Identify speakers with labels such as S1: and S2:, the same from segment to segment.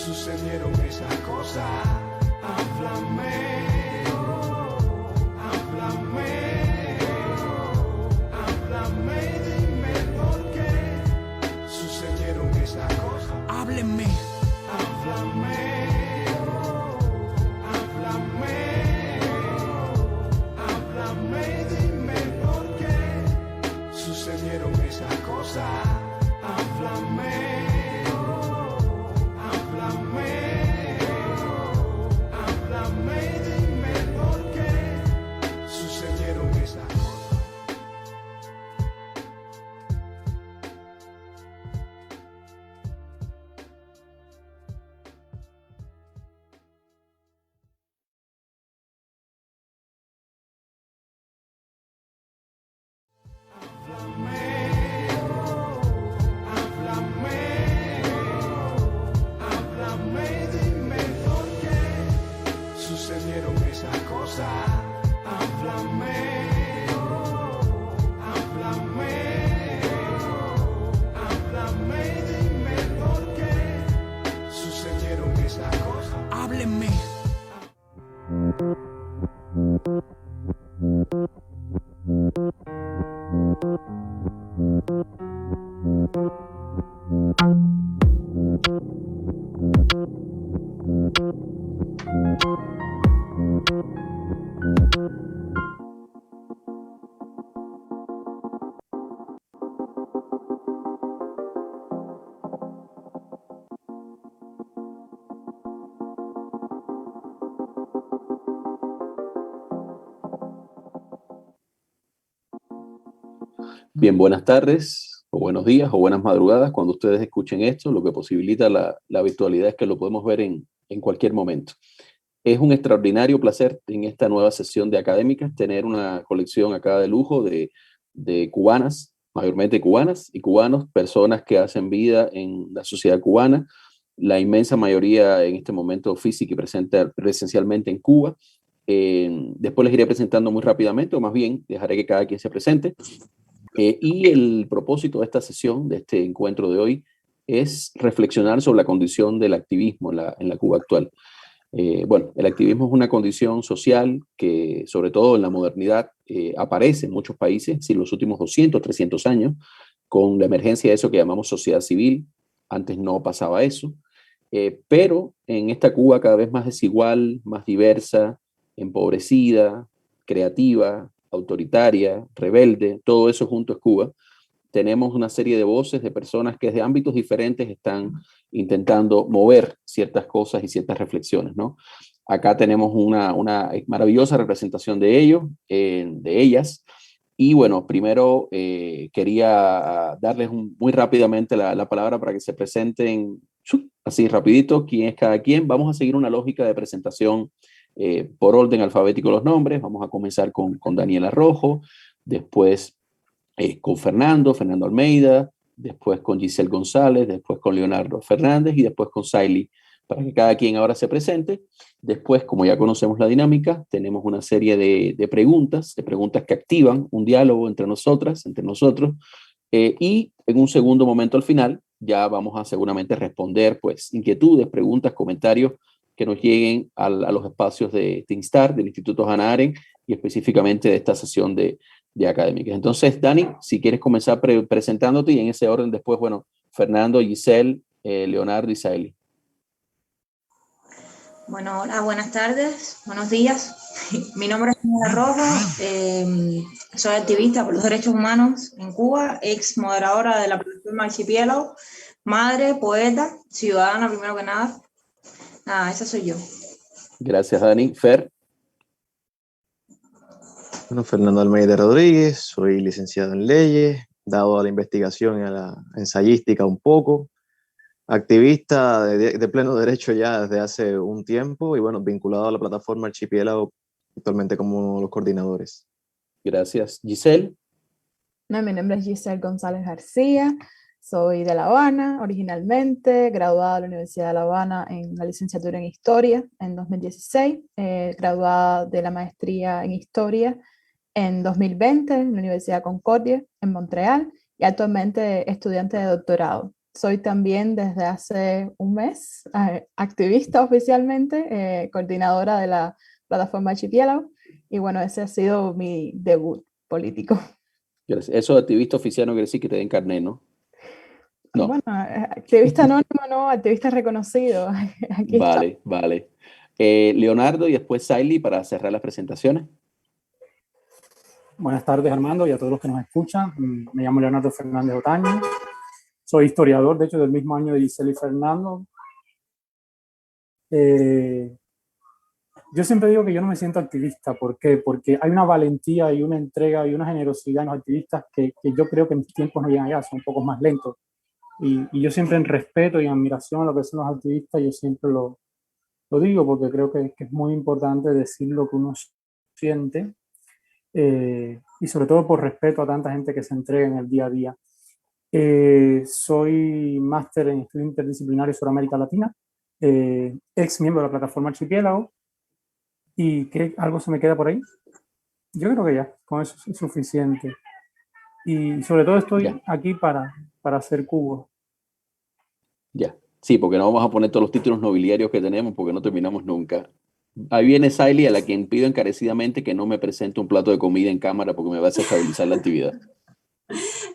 S1: sucedieron esas cosas. Háblame, háblame, háblame, dime por qué sucedieron esas cosas.
S2: Háblenme.
S1: Háblame, háblame, háblame, dime por qué sucedieron esas cosas. Háblame, háblame, háblame, dime por qué sucedieron esas cosas. Háblame, dime por qué sucedieron esas cosas. Háblame, háblame, háblame, dime por qué sucedieron esas cosas.
S2: Háblenme.
S3: Bien, buenas tardes, o buenos días, o buenas madrugadas, cuando ustedes escuchen esto. Lo que posibilita la virtualidad es que lo podemos ver en cualquier momento. Es un extraordinario placer en esta nueva sesión de Académicas tener una colección acá de lujo de cubanas, mayormente cubanas y cubanos, personas que hacen vida en la sociedad cubana, la inmensa mayoría en este momento física y presencialmente en Cuba. Después les iré presentando muy rápidamente, o más bien dejaré que cada quien se presente. Y el propósito de esta sesión, de este encuentro de hoy, es reflexionar sobre la condición del activismo en la Cuba actual. Bueno, el activismo es una condición social que, sobre todo en la modernidad, aparece en muchos países, en los últimos 200, 300 años, con la emergencia de eso que llamamos sociedad civil. Antes no pasaba eso, pero en esta Cuba cada vez más desigual, más diversa, empobrecida, creativa, autoritaria, rebelde, todo eso junto es Cuba. Tenemos una serie de voces de personas que desde ámbitos diferentes están intentando mover ciertas cosas y ciertas reflexiones, ¿no? Acá tenemos una maravillosa representación de ellos, de ellas. Y bueno, primero quería darles muy rápidamente la palabra para que se presenten así rapidito quién es cada quien. Vamos a seguir una lógica de presentación por orden alfabético los nombres. Vamos a comenzar con Daniela Rojo, después con Fernando Almeida, después con Giselle González, después con Leonardo Fernández y después con Saily, para que cada quien ahora se presente. Después, como ya conocemos la dinámica, tenemos una serie de preguntas que activan un diálogo entre nosotras, entre nosotros, y en un segundo momento al final ya vamos a seguramente responder pues inquietudes, preguntas, comentarios que nos lleguen a los espacios de Instar, del Instituto Hannah Arendt, y específicamente de esta sesión de Académicas. Entonces, Dani, si quieres comenzar presentándote, y en ese orden después, bueno, Fernando, Giselle, Leonardo y Saily.
S4: Bueno, hola, buenas tardes, buenos días. Mi nombre es Daniela Rojo, soy activista por los derechos humanos en Cuba, ex moderadora de la plataforma Archipiélago, madre, poeta, ciudadana primero que nada. Nada, esa soy yo.
S3: Gracias, Dani. Fer.
S5: Bueno, Fernando Almeida Rodríguez, soy licenciado en leyes, dado a la investigación y a la ensayística un poco, activista de pleno derecho ya desde hace un tiempo y bueno, vinculado a la plataforma Archipiélago actualmente como uno de los coordinadores.
S3: Gracias. Giselle.
S6: No, mi nombre es Giselle González García, soy de La Habana originalmente, graduada de la Universidad de La Habana en la licenciatura en Historia en 2016, graduada de la maestría en Historia en 2020 en la Universidad Concordia en Montreal y actualmente estudiante de doctorado. soy también desde hace un mes activista oficialmente, coordinadora de la plataforma Archipiélago, y bueno, ese ha sido mi debut político.
S3: Eso de activista oficial no quiere decir que te den carnet, ¿no? No.
S6: Bueno, activista anónimo no, activista reconocido. Aquí
S3: Vale, vale. Leonardo y después Saily para cerrar las presentaciones.
S2: Buenas tardes, Armando, y a todos los que nos escuchan. Me llamo Leonardo Fernández Otaño. Soy historiador, de hecho, del mismo año de Giselle y Fernando. Yo siempre digo que yo no me siento activista. ¿Por qué? Porque hay una valentía y una entrega y una generosidad en los activistas que yo creo que en mis tiempos no llegan allá, son un poco más lentos. Y yo siempre en respeto y admiración a lo que son los activistas, yo siempre lo digo porque creo que es muy importante decir lo que uno siente. Y sobre todo por respeto a tanta gente que se entrega en el día a día. Soy máster en estudios interdisciplinarios sobre América Latina, ex miembro de la plataforma Archipiélago, y ¿qué, algo se me queda por ahí? Yo creo que ya, con eso es suficiente. Y sobre todo estoy aquí para hacer Cuba.
S3: Ya, sí, porque no vamos a poner todos los títulos nobiliarios que tenemos porque no terminamos nunca. Ahí viene Saily, a la quien pido encarecidamente que no me presente un plato de comida en cámara porque me va a desestabilizar la actividad.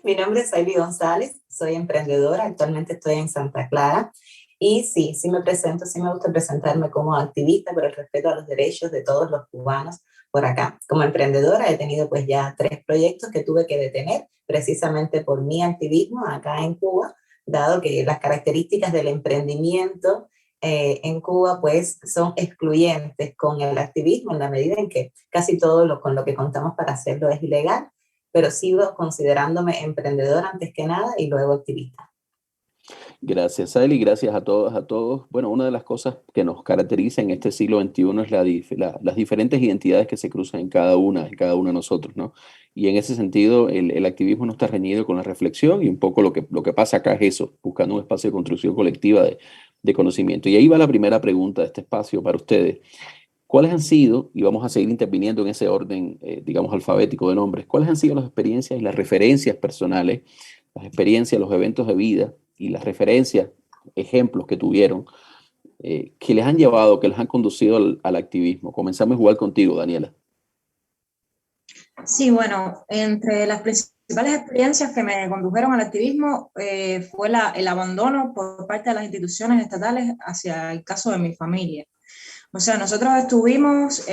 S7: Mi nombre es Saily González, soy emprendedora, actualmente estoy en Santa Clara y sí me presento, sí me gusta presentarme como activista por el respeto a los derechos de todos los cubanos por acá. Como emprendedora he tenido pues ya 3 proyectos que tuve que detener precisamente por mi activismo acá en Cuba, dado que las características del emprendimiento en Cuba pues son excluyentes con el activismo en la medida en que casi todo con lo que contamos para hacerlo es ilegal, pero sigo considerándome emprendedora antes que nada y luego activista.
S3: Gracias, Saily, gracias a todas, a todos. Bueno, una de las cosas que nos caracteriza en este siglo XXI es las diferentes identidades que se cruzan en cada una de nosotros, ¿no? Y en ese sentido, el activismo no está reñido con la reflexión y un poco lo que pasa acá es eso, buscando un espacio de construcción colectiva de conocimiento. Y ahí va la primera pregunta de este espacio para ustedes. ¿Cuáles han sido, y vamos a seguir interviniendo en ese orden, digamos, alfabético de nombres, cuáles han sido las experiencias y las referencias personales, las experiencias, los eventos de vida y las referencias, ejemplos que tuvieron, que les han llevado, que les han conducido al activismo? Comenzamos igual contigo, Daniela.
S4: Sí, bueno, entre las principales experiencias que me condujeron al activismo fue el abandono por parte de las instituciones estatales hacia el caso de mi familia. O sea, nosotros estuvimos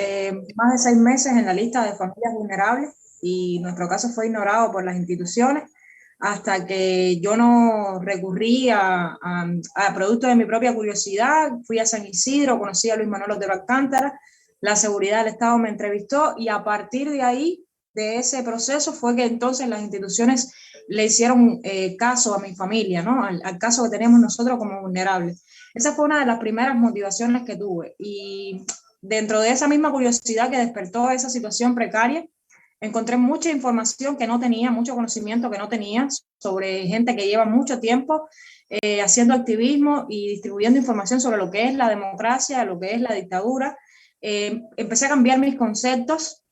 S4: más de 6 meses en la lista de familias vulnerables y nuestro caso fue ignorado por las instituciones hasta que yo no recurrí a producto de mi propia curiosidad. Fui a San Isidro, conocí a Luis Manuel Otero Alcántara, la seguridad del Estado me entrevistó y a partir de ahí, de ese proceso, fue que entonces las instituciones le hicieron caso a mi familia, ¿no? Al caso que tenemos nosotros como vulnerables. Esa fue una de las primeras motivaciones que tuve y dentro de esa misma curiosidad que despertó esa situación precaria, encontré mucha información que no tenía, mucho conocimiento que no tenía sobre gente que lleva mucho tiempo haciendo activismo y distribuyendo información sobre lo que es la democracia, lo que es la dictadura. Empecé a cambiar mis conceptos,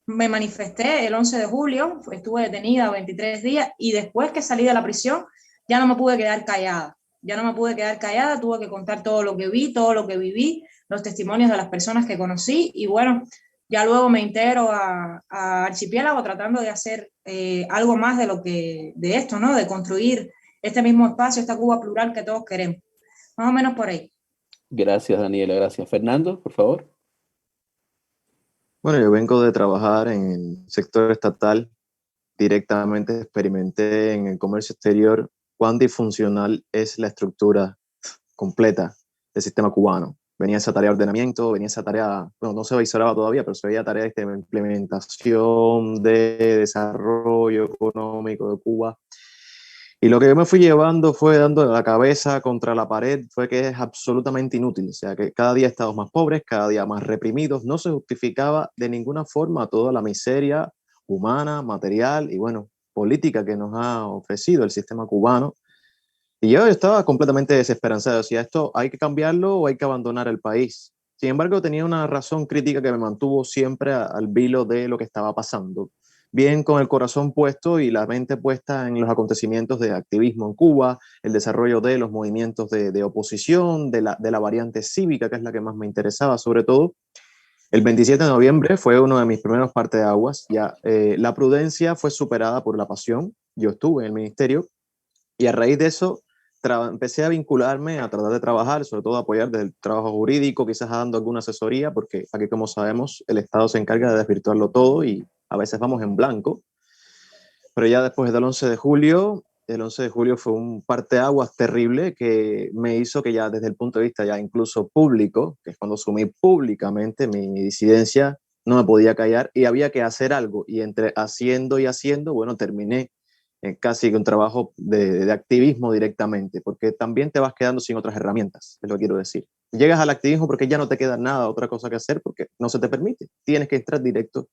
S4: me manifesté el 11 de julio, estuve detenida 23 días y después que salí de la prisión ya no me pude quedar callada. Ya no me pude quedar callada, tuve que contar todo lo que vi, todo lo que viví, los testimonios de las personas que conocí y bueno, ya luego me integro a Archipiélago tratando de hacer algo más de esto, ¿no? De construir este mismo espacio, esta Cuba plural que todos queremos. Más o menos por ahí.
S3: Gracias, Daniela, gracias. Fernando, por favor.
S5: Bueno, yo vengo de trabajar en el sector estatal, directamente experimenté en el comercio exterior cuán disfuncional es la estructura completa del sistema cubano. Venía esa tarea de ordenamiento, venía esa tarea, bueno, no se visoraba todavía, pero se veía tarea de implementación, de desarrollo económico de Cuba. Y lo que yo me fui llevando fue dando la cabeza contra la pared, fue que es absolutamente inútil. O sea, que cada día estamos más pobres, cada día más reprimidos. No se justificaba de ninguna forma toda la miseria humana, material y, bueno, política que nos ha ofrecido el sistema cubano. Y yo estaba completamente desesperanzado. Decía, esto hay que cambiarlo o hay que abandonar el país. Sin embargo, tenía una razón crítica que me mantuvo siempre al vilo de lo que estaba pasando. bien con el corazón puesto y la mente puesta en los acontecimientos de activismo en Cuba, el desarrollo de los movimientos de oposición, de la variante cívica, que es la que más me interesaba sobre todo. El 27 de noviembre fue uno de mis primeros parteaguas. Ya, la prudencia fue superada por la pasión. Yo estuve en el ministerio y a raíz de eso empecé a vincularme, a tratar de trabajar, sobre todo apoyar desde el trabajo jurídico, quizás dando alguna asesoría, porque aquí, como sabemos, el Estado se encarga de desvirtuarlo todo y a veces vamos en blanco. Pero ya después del 11 de julio, el 11 de julio fue un parteaguas terrible que me hizo que ya desde el punto de vista ya incluso público, que es cuando asumí públicamente mi disidencia, no me podía callar y había que hacer algo. Y entre haciendo y haciendo, bueno, terminé casi que un trabajo de activismo directamente, porque también te vas quedando sin otras herramientas, es lo que quiero decir. Llegas al activismo porque ya no te queda nada, otra cosa que hacer, porque no se te permite. Tienes que entrar directo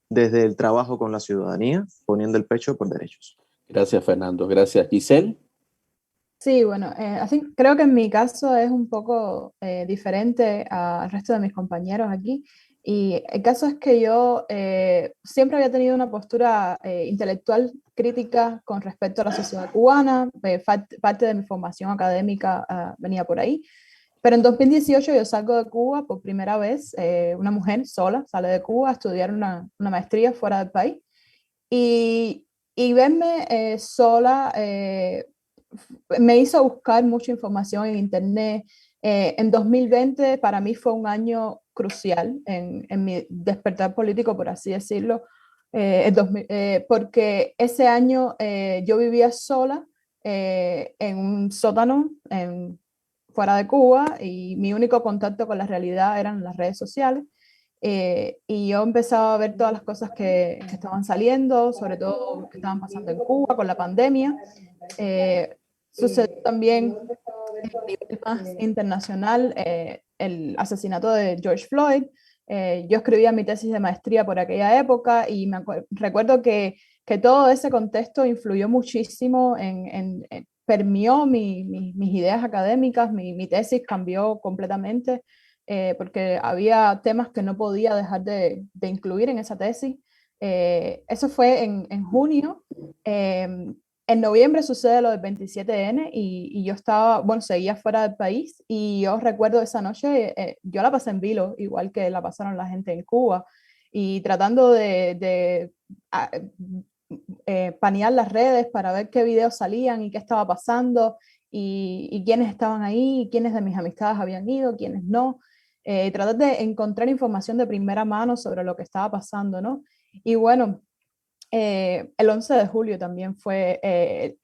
S5: desde el trabajo con la ciudadanía, poniendo el pecho por derechos.
S3: Gracias, Fernando. Gracias, Giselle.
S6: Sí, bueno, así creo que en mi caso es un poco diferente al resto de mis compañeros aquí. Y el caso es que yo siempre había tenido una postura intelectual crítica con respecto a la sociedad cubana. Parte de mi formación académica venía por ahí. Pero en 2018 yo salgo de Cuba por primera vez. Una mujer sola sale de Cuba a estudiar una maestría fuera del país. Y verme sola me hizo buscar mucha información en internet. En 2020 para mí fue un año crucial en mi despertar político, por así decirlo, porque ese año yo vivía sola en un sótano fuera de Cuba y mi único contacto con la realidad eran las redes sociales. Y yo empezaba a ver todas las cosas que estaban saliendo, sobre todo que estaban pasando en Cuba con la pandemia. Sucedió también a nivel más internacional el asesinato de George Floyd. Yo escribía mi tesis de maestría por aquella época y recuerdo que todo ese contexto influyó muchísimo permeó mis ideas académicas, mi tesis cambió completamente porque había temas que no podía dejar de incluir en esa tesis. Eso fue en junio. En noviembre sucede lo del 27N y yo estaba, bueno, seguía fuera del país y yo recuerdo esa noche, yo la pasé en vilo, igual que la pasaron la gente en Cuba, y tratando de panear las redes para ver qué videos salían y qué estaba pasando y quiénes estaban ahí, quiénes de mis amistades habían ido, quiénes no. Tratar de encontrar información de primera mano sobre lo que estaba pasando, ¿no? Y bueno, el 11 de julio también fue,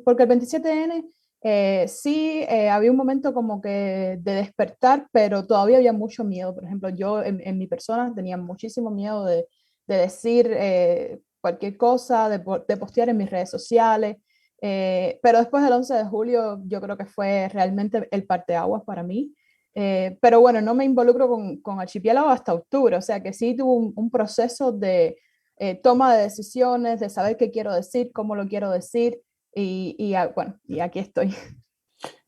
S6: porque el 27N sí había un momento como que de despertar, pero todavía había mucho miedo. Por ejemplo, yo en mi persona tenía muchísimo miedo de decir cualquier cosa, de postear en mis redes sociales. Pero después del 11 de julio yo creo que fue realmente el parteaguas para mí. Pero bueno, no me involucro con Archipiélago hasta octubre, o sea que sí tuve un proceso de toma de decisiones, de saber qué quiero decir, cómo lo quiero decir, bueno, y aquí estoy.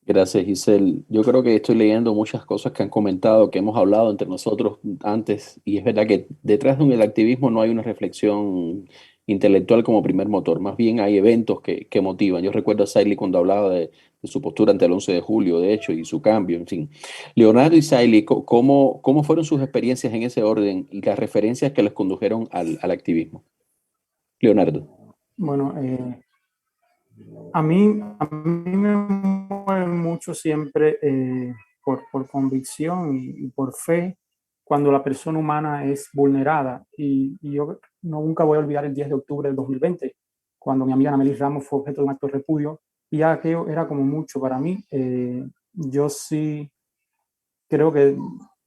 S3: Gracias, Giselle. Yo creo que estoy leyendo muchas cosas que han comentado, que hemos hablado entre nosotros antes, y es verdad que detrás de el activismo no hay una reflexión intelectual como primer motor, más bien hay eventos que motivan. Yo recuerdo a Saily cuando hablaba de su postura ante el 11 de julio, de hecho, y su cambio, en fin. Leonardo y Saily, ¿cómo fueron sus experiencias en ese orden y las referencias que les condujeron al activismo? Leonardo.
S2: Bueno, a mí me mueve mucho siempre por convicción y por fe cuando la persona humana es vulnerada. Y yo nunca voy a olvidar el 10 de octubre del 2020, cuando mi amiga Amelie Ramos fue objeto de un acto de repudio. Y ya aquello era como mucho para mí. Yo sí creo que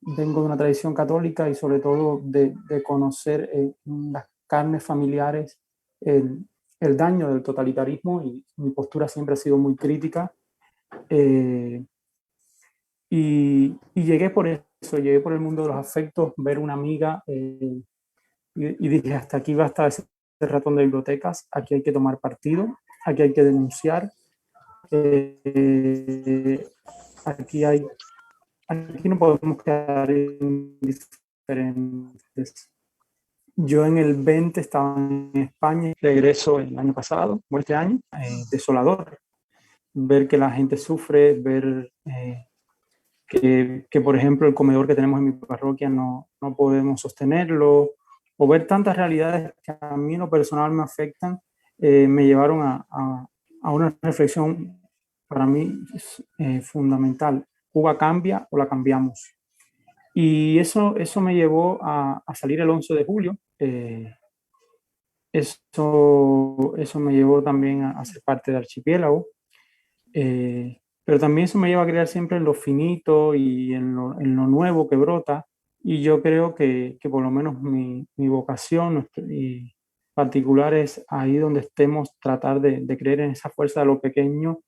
S2: vengo de una tradición católica y sobre todo de conocer en las carnes familiares el daño del totalitarismo, y mi postura siempre ha sido muy crítica. Y llegué por eso, llegué por el mundo de los afectos, ver una amiga y dije, hasta aquí basta ese ratón de bibliotecas, aquí hay que tomar partido, aquí hay que denunciar, aquí no podemos quedar indiferentes. Yo en el 20 estaba en España, regreso el año pasado, o este año, desolador. Ver que la gente sufre, ver que, por ejemplo, el comedor que tenemos en mi parroquia no podemos sostenerlo, o ver tantas realidades que a mí en lo personal me afectan, me llevaron a una reflexión para mí fundamental. ¿Cuba cambia o la cambiamos? Y eso me llevó a salir el 11 de julio. Eso me llevó también a ser parte de Archipiélago. Pero también eso me lleva a crear siempre en lo finito y en lo nuevo que brota. Y yo creo que por lo menos mi vocación y particular es ahí donde estemos, tratar de creer en esa fuerza de lo pequeño,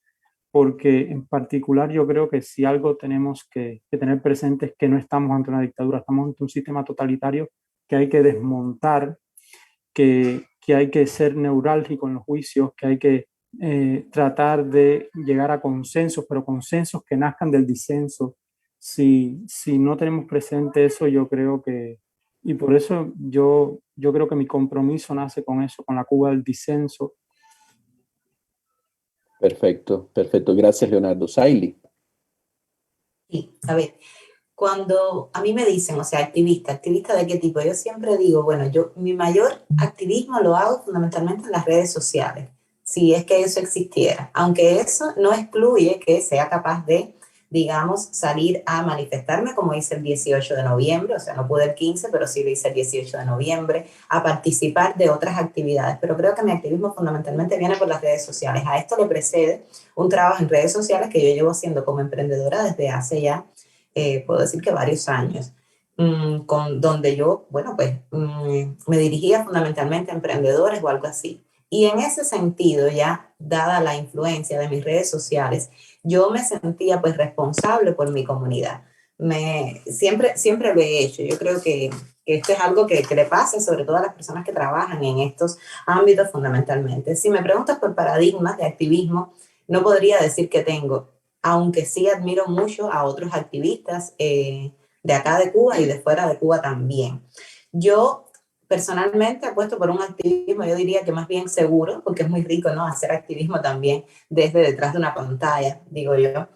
S2: porque en particular yo creo que si algo tenemos que tener presente es que no estamos ante una dictadura, estamos ante un sistema totalitario que hay que desmontar, que hay que ser neurálgico en los juicios, que hay que tratar de llegar a consensos, pero consensos que nazcan del disenso. Si no tenemos presente eso, yo creo que, y por eso yo creo que mi compromiso nace con eso, con la Cuba del disenso.
S3: Perfecto, perfecto. Gracias, Leonardo. Saily.
S7: Sí, a ver, cuando a mí me dicen, o sea, ¿activista de qué tipo? Yo siempre digo, bueno, mi mayor activismo lo hago fundamentalmente en las redes sociales, si es que eso existiera, aunque eso no excluye que sea capaz de, digamos, salir a manifestarme como hice el 18 de noviembre, o sea, no pude el 15, pero sí lo hice el 18 de noviembre, a participar de otras actividades, pero creo que mi activismo fundamentalmente viene por las redes sociales. A esto le precede un trabajo en redes sociales que yo llevo haciendo como emprendedora desde hace ya, puedo decir que varios años, donde yo, bueno, pues me dirigía fundamentalmente a emprendedores o algo así. Y en ese sentido, ya dada la influencia de mis redes sociales, yo me sentía pues responsable por mi comunidad. Siempre lo he hecho. Yo creo que esto es algo que le pasa sobre todo a las personas que trabajan en estos ámbitos fundamentalmente. Si me preguntas por paradigmas de activismo, no podría decir que tengo, aunque sí admiro mucho a otros activistas de acá de Cuba y de fuera de Cuba también. Yo personalmente apuesto por un activismo, yo diría que más bien seguro, porque es muy rico, ¿no?, hacer activismo también desde detrás de una pantalla, digo yo,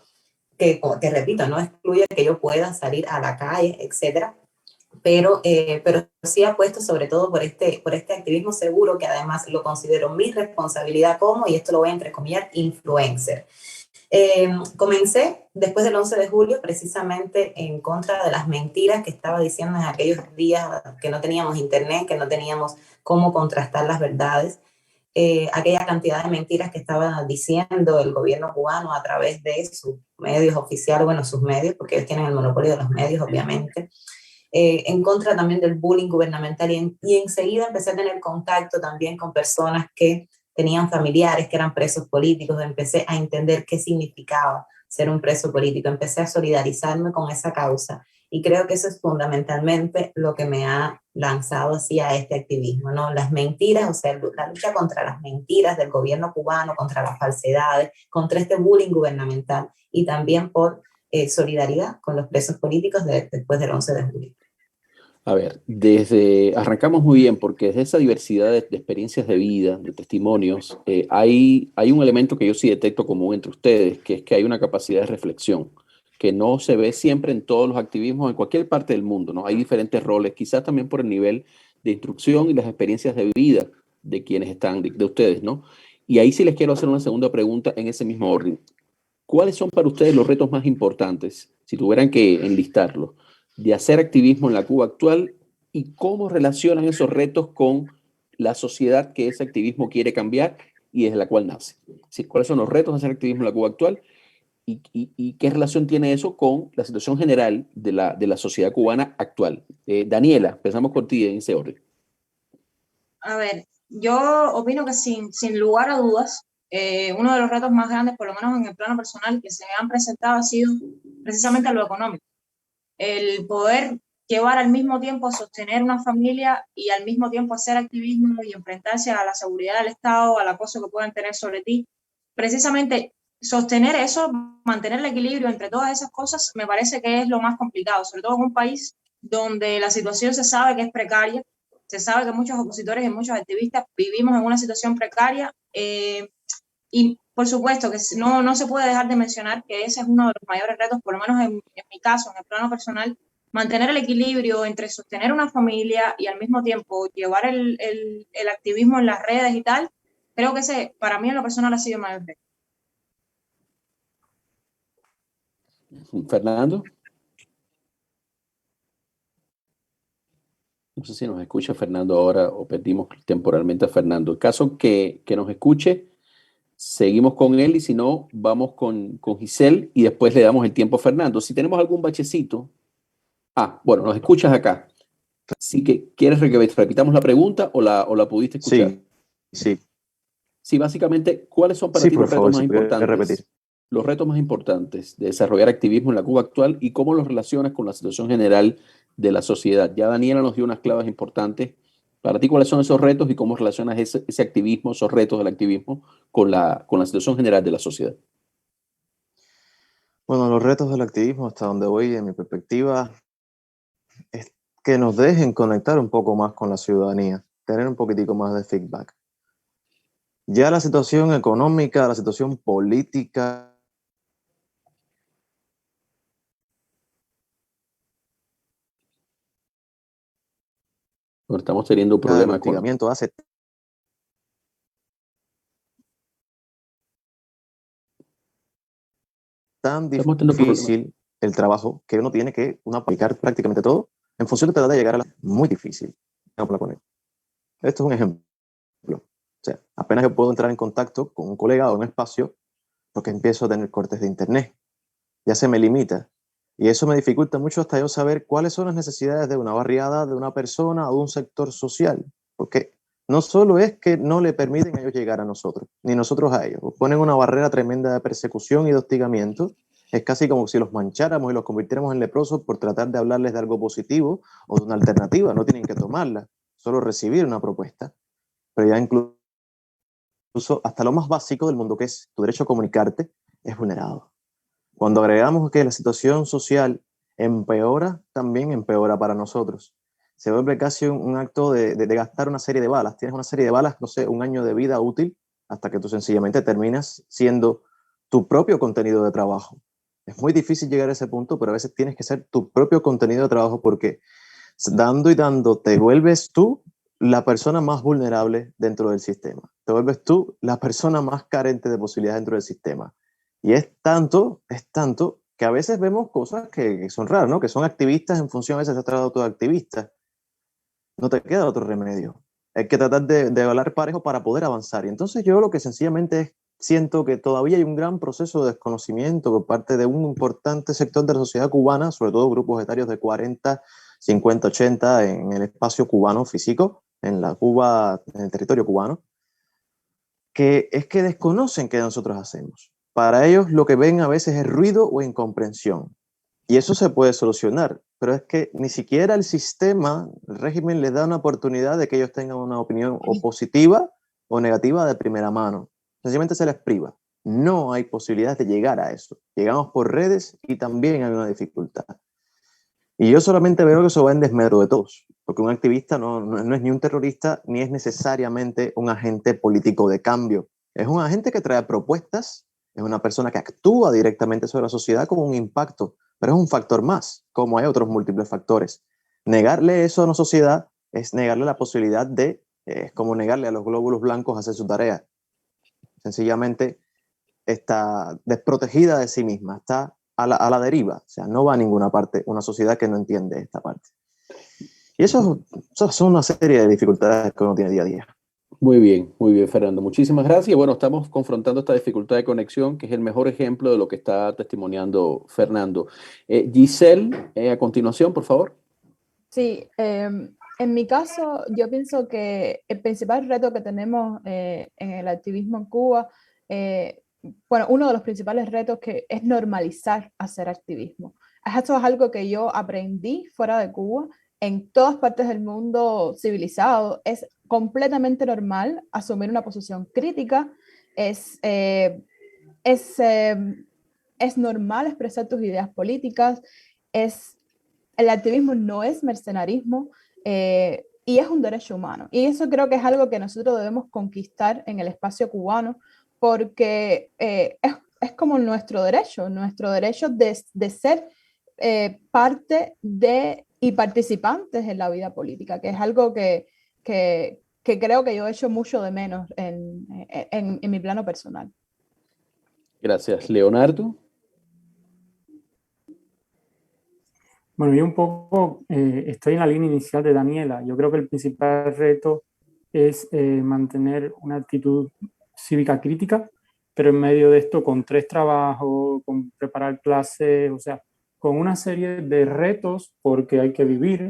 S7: que repito, no excluye que yo pueda salir a la calle, etcétera, pero sí apuesto sobre todo por este activismo seguro, que además lo considero mi responsabilidad como, y esto lo voy a entrecomillar, influencer. Comencé después del 11 de julio precisamente en contra de las mentiras que estaba diciendo en aquellos días, que no teníamos internet, que no teníamos cómo contrastar las verdades, aquella cantidad de mentiras que estaba diciendo el gobierno cubano a través de sus medios oficiales, bueno, sus medios, porque ellos tienen el monopolio de los medios, obviamente, en contra también del bullying gubernamental, y enseguida empecé a tener contacto también con personas que tenían familiares que eran presos políticos, empecé a entender qué significaba ser un preso político, empecé a solidarizarme con esa causa, y creo que eso es fundamentalmente lo que me ha lanzado hacia este activismo, ¿no? Las mentiras, o sea, la lucha contra las mentiras del gobierno cubano, contra las falsedades, contra este bullying gubernamental, y también por solidaridad con los presos políticos después del 11 de julio.
S3: A ver, arrancamos muy bien, porque desde esa diversidad de experiencias de vida, de testimonios, hay un elemento que yo sí detecto común entre ustedes, que es que hay una capacidad de reflexión que no se ve siempre en todos los activismos en cualquier parte del mundo, ¿no? Hay diferentes roles, quizás también por el nivel de instrucción y las experiencias de vida de quienes están, de ustedes, ¿no? Y ahí sí les quiero hacer una segunda pregunta en ese mismo orden. ¿Cuáles son para ustedes los retos más importantes, si tuvieran que enlistarlos, de hacer activismo en la Cuba actual, y cómo relacionan esos retos con la sociedad que ese activismo quiere cambiar y desde la cual nace? ¿Sí? ¿Cuáles son los retos de hacer activismo en la Cuba actual y qué relación tiene eso con la situación general de la sociedad cubana actual? Daniela, empezamos por ti en ese orden.
S4: A ver, yo opino que sin lugar a dudas, uno de los retos más grandes, por lo menos en el plano personal, que se me han presentado ha sido precisamente lo económico. El poder llevar al mismo tiempo a sostener una familia y al mismo tiempo hacer activismo y enfrentarse a la seguridad del Estado, al acoso que pueden tener sobre ti. Precisamente sostener eso, mantener el equilibrio entre todas esas cosas, me parece que es lo más complicado, sobre todo en un país donde la situación se sabe que es precaria, Se sabe que muchos opositores y muchos activistas vivimos en una situación precaria, y por supuesto que no se puede dejar de mencionar que ese es uno de los mayores retos, por lo menos en mi caso, en el plano personal, mantener el equilibrio entre sostener una familia y al mismo tiempo llevar el activismo en las redes y tal. Creo que ese, para mí en lo personal, ha sido el mayor reto.
S3: Fernando. No sé si nos escucha Fernando ahora o perdimos temporalmente a Fernando. En caso que nos escuche, seguimos con él, y si no, vamos con Giselle y después le damos el tiempo a Fernando. Si tenemos algún bachecito. Bueno, nos escuchas acá. Así que, ¿quieres que repitamos la pregunta o la pudiste escuchar?
S5: Sí.
S3: Sí, básicamente, ¿cuáles son para
S5: Sí,
S3: ti
S5: por
S3: los
S5: favor,
S3: retos más
S5: si puedes
S3: importantes?
S5: repetir.
S3: Los retos más importantes de desarrollar activismo en la Cuba actual y cómo los relacionas con la situación general de la sociedad. Ya Daniela nos dio unas claves importantes. Para ti, ¿cuáles son esos retos y cómo relacionas ese activismo, esos retos del activismo con la situación general de la sociedad?
S5: Bueno, los retos del activismo, hasta donde voy, en mi perspectiva, es que nos dejen conectar un poco más con la ciudadanía, tener un poquitico más de feedback. Ya la situación económica, la situación política,
S3: Bueno, estamos teniendo un problema
S5: el
S3: con...
S5: hostigamiento hace tan difícil el trabajo que uno tiene que aplicar prácticamente todo en función de tratar de llegar a la... Muy difícil. Esto es un ejemplo. O sea, apenas yo puedo entrar en contacto con un colega o un espacio porque empiezo a tener cortes de internet. Ya se me limita. Y eso me dificulta mucho hasta yo saber cuáles son las necesidades de una barriada, de una persona o de un sector social. Porque no solo es que no le permiten a ellos llegar a nosotros, ni nosotros a ellos. Ponen una barrera tremenda de persecución y de hostigamiento. Es casi como si los mancháramos y los convirtiéramos en leprosos por tratar de hablarles de algo positivo o de una alternativa. No tienen que tomarla, solo recibir una propuesta. Pero ya incluso hasta lo más básico del mundo, que es tu derecho a comunicarte, es vulnerado. Cuando agregamos que la situación social empeora, también empeora para nosotros. Se vuelve casi un acto de gastar una serie de balas. Tienes una serie de balas, no sé, un año de vida útil, hasta que tú sencillamente terminas siendo tu propio contenido de trabajo. Es muy difícil llegar a ese punto, pero a veces tienes que ser tu propio contenido de trabajo, porque dando y dando te vuelves tú la persona más vulnerable dentro del sistema. Te vuelves tú la persona más carente de posibilidades dentro del sistema. Y es tanto que a veces vemos cosas que son raras, ¿no? Que son activistas en función a veces de estar autoactivistas. No te queda otro remedio. Hay que tratar de hablar parejo para poder avanzar. Y entonces yo lo que sencillamente siento que todavía hay un gran proceso de desconocimiento por parte de un importante sector de la sociedad cubana, sobre todo grupos etarios de 40, 50, 80 en el espacio cubano físico, en la Cuba, en el territorio cubano, que es que desconocen qué nosotros hacemos. Para ellos lo que ven a veces es ruido o incomprensión. Y eso se puede solucionar, pero es que ni siquiera el sistema, el régimen, les da una oportunidad de que ellos tengan una opinión o positiva o negativa de primera mano. Sencillamente se les priva. No hay posibilidad de llegar a eso. Llegamos por redes y también hay una dificultad. Y yo solamente veo que eso va en desmedro de todos, porque un activista no es ni un terrorista, ni es necesariamente un agente político de cambio. Es un agente que trae propuestas, es una persona que actúa directamente sobre la sociedad con un impacto, pero es un factor más, como hay otros múltiples factores. Negarle eso a una sociedad es negarle la posibilidad es como negarle a los glóbulos blancos hacer su tarea. Sencillamente está desprotegida de sí misma, está a la deriva, o sea, no va a ninguna parte una sociedad que no entiende esta parte. Y eso son una serie de dificultades que uno tiene día a día.
S3: Muy bien, Fernando. Muchísimas gracias. Bueno, estamos confrontando esta dificultad de conexión, que es el mejor ejemplo de lo que está testimoniando Fernando. Giselle, a continuación, por favor.
S6: Sí, en mi caso, yo pienso que el principal reto que tenemos en el activismo en Cuba, bueno, uno de los principales retos que es normalizar hacer activismo. Esto es algo que yo aprendí fuera de Cuba. En todas partes del mundo civilizado es completamente normal asumir una posición crítica, es normal expresar tus ideas políticas, el activismo no es mercenarismo, y es un derecho humano. Y eso creo que es algo que nosotros debemos conquistar en el espacio cubano, porque es como nuestro derecho de ser parte de y participantes en la vida política, que es algo que creo que yo echo mucho de menos en mi plano personal.
S3: Gracias. Leonardo.
S2: Bueno, yo un poco estoy en la línea inicial de Daniela. Yo creo que el principal reto es mantener una actitud cívica crítica, pero en medio de esto con 3 trabajos, con preparar clases, o sea, con una serie de retos porque hay que vivir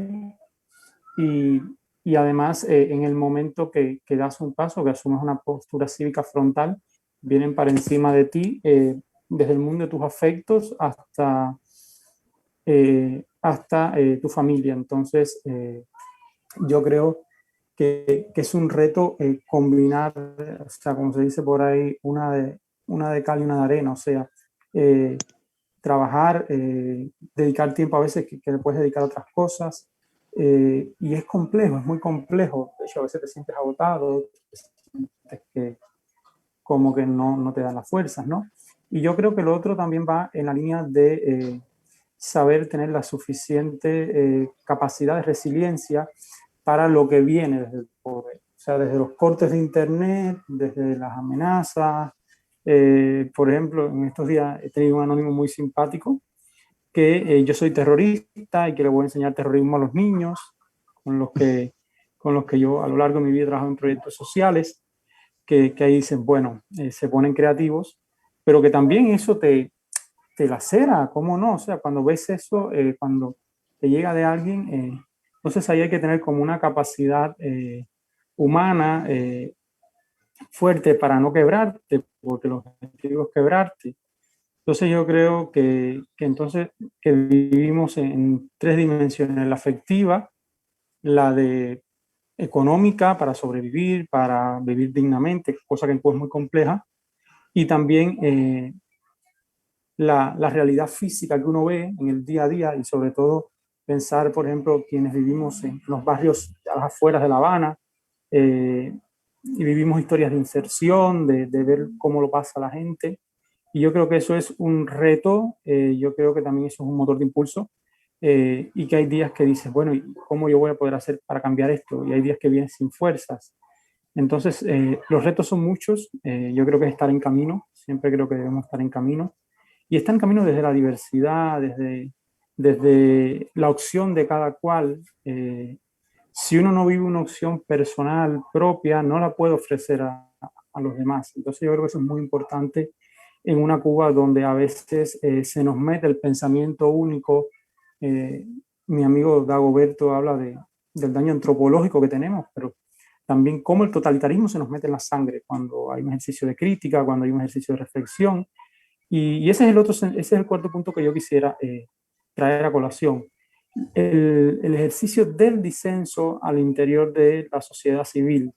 S2: y además en el momento que das un paso, que asumes una postura cívica frontal, vienen para encima de ti desde el mundo de tus afectos hasta tu familia. Entonces, yo creo que es un reto combinar, o sea, como se dice por ahí, una de cal y una de arena, o sea, trabajar, dedicar tiempo a veces que le puedes dedicar a otras cosas, y es complejo, es muy complejo. De hecho, a veces te sientes agotado, te sientes que como que no te dan las fuerzas, ¿no? Y yo creo que lo otro también va en la línea de saber tener la suficiente capacidad de resiliencia para lo que viene desde el poder. O sea, desde los cortes de internet, desde las amenazas. Por ejemplo, en estos días he tenido un anónimo muy simpático que yo soy terrorista y que le voy a enseñar terrorismo a los niños con los que yo a lo largo de mi vida he trabajado en proyectos sociales, que ahí dicen, bueno, se ponen creativos, pero que también eso te lacera, ¿cómo no? O sea, cuando ves eso, cuando te llega de alguien, entonces ahí hay que tener como una capacidad humana fuerte para no quebrarte, porque los objetivos es quebrarte. Entonces yo creo entonces que vivimos en 3 dimensiones: la afectiva, la de económica para sobrevivir, para vivir dignamente, cosa que es muy compleja, y también la realidad física que uno ve en el día a día, y sobre todo pensar, por ejemplo, quienes vivimos en los barrios a las afueras de La Habana y vivimos historias de inserción, de ver cómo lo pasa la gente. Y yo creo que eso es un reto, yo creo que también eso es un motor de impulso, y que hay días que dices, bueno, ¿y cómo yo voy a poder hacer para cambiar esto? Y hay días que vienes sin fuerzas. Entonces, los retos son muchos, yo creo que es estar en camino, siempre creo que debemos estar en camino, y estar en camino desde la diversidad, desde la opción de cada cual. Si uno no vive una opción personal propia, no la puede ofrecer a los demás. Entonces yo creo que eso es muy importante en una Cuba donde a veces se nos mete el pensamiento único. Mi amigo Dagoberto habla del daño antropológico que tenemos, pero también cómo el totalitarismo se nos mete en la sangre cuando hay un ejercicio de crítica, cuando hay un ejercicio de reflexión. Y ese es el cuarto punto que yo quisiera traer a colación. El ejercicio del disenso al interior de la sociedad civil,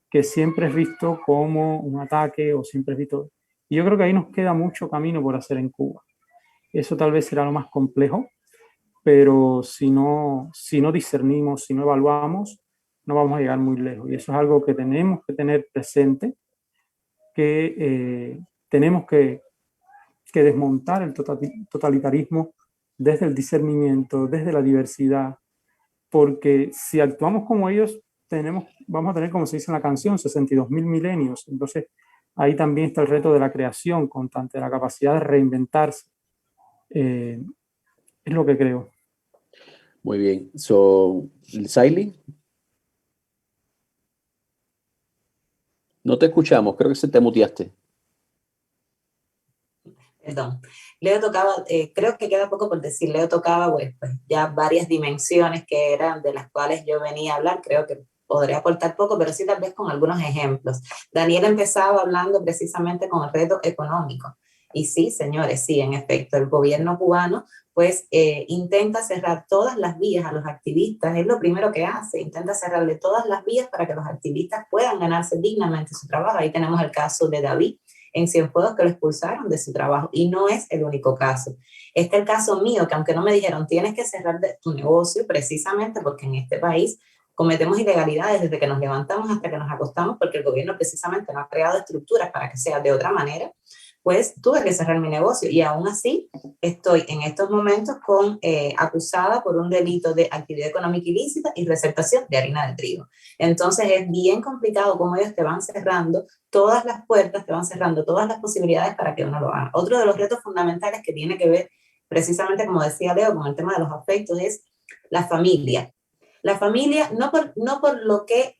S2: que siempre es visto como un ataque o siempre es visto... Y yo creo que ahí nos queda mucho camino por hacer en Cuba. Eso tal vez será lo más complejo, pero si no discernimos, si no evaluamos, no vamos a llegar muy lejos. Y eso es algo que tenemos que tener presente, que tenemos que desmontar el totalitarismo desde el discernimiento, desde la diversidad, porque si actuamos como ellos, vamos a tener, como se dice en la canción, 62.000 milenios. Entonces, ahí también está el reto de la creación constante, de la capacidad de reinventarse. Es lo que creo.
S3: Muy bien. So, Saily. No te escuchamos, creo que se te muteaste.
S7: Perdón. Leo tocaba, creo que queda poco por decir, Leo tocaba pues ya varias dimensiones que eran de las cuales yo venía a hablar, creo que podría aportar poco, pero sí tal vez con algunos ejemplos. Daniel empezaba hablando precisamente con el reto económico. Y sí, señores, sí, en efecto, el gobierno cubano pues intenta cerrar todas las vías a los activistas, es lo primero que hace, intenta cerrarle todas las vías para que los activistas puedan ganarse dignamente su trabajo. Ahí tenemos el caso de David en Cienfuegos, que lo expulsaron de su trabajo, y no es el único caso. El caso mío, que aunque no me dijeron tienes que cerrar tu negocio, precisamente porque en este país cometemos ilegalidades desde que nos levantamos hasta que nos acostamos porque el gobierno precisamente no ha creado estructuras para que sea de otra manera, pues tuve que cerrar mi negocio y aún así estoy en estos momentos acusada por un delito de actividad económica ilícita y receptación de harina de trigo. Entonces es bien complicado cómo ellos te van cerrando todas las puertas, te van cerrando todas las posibilidades para que uno lo haga. Otro de los retos fundamentales que tiene que ver precisamente, como decía Leo, con el tema de los afectos es la familia. La familia, no por lo que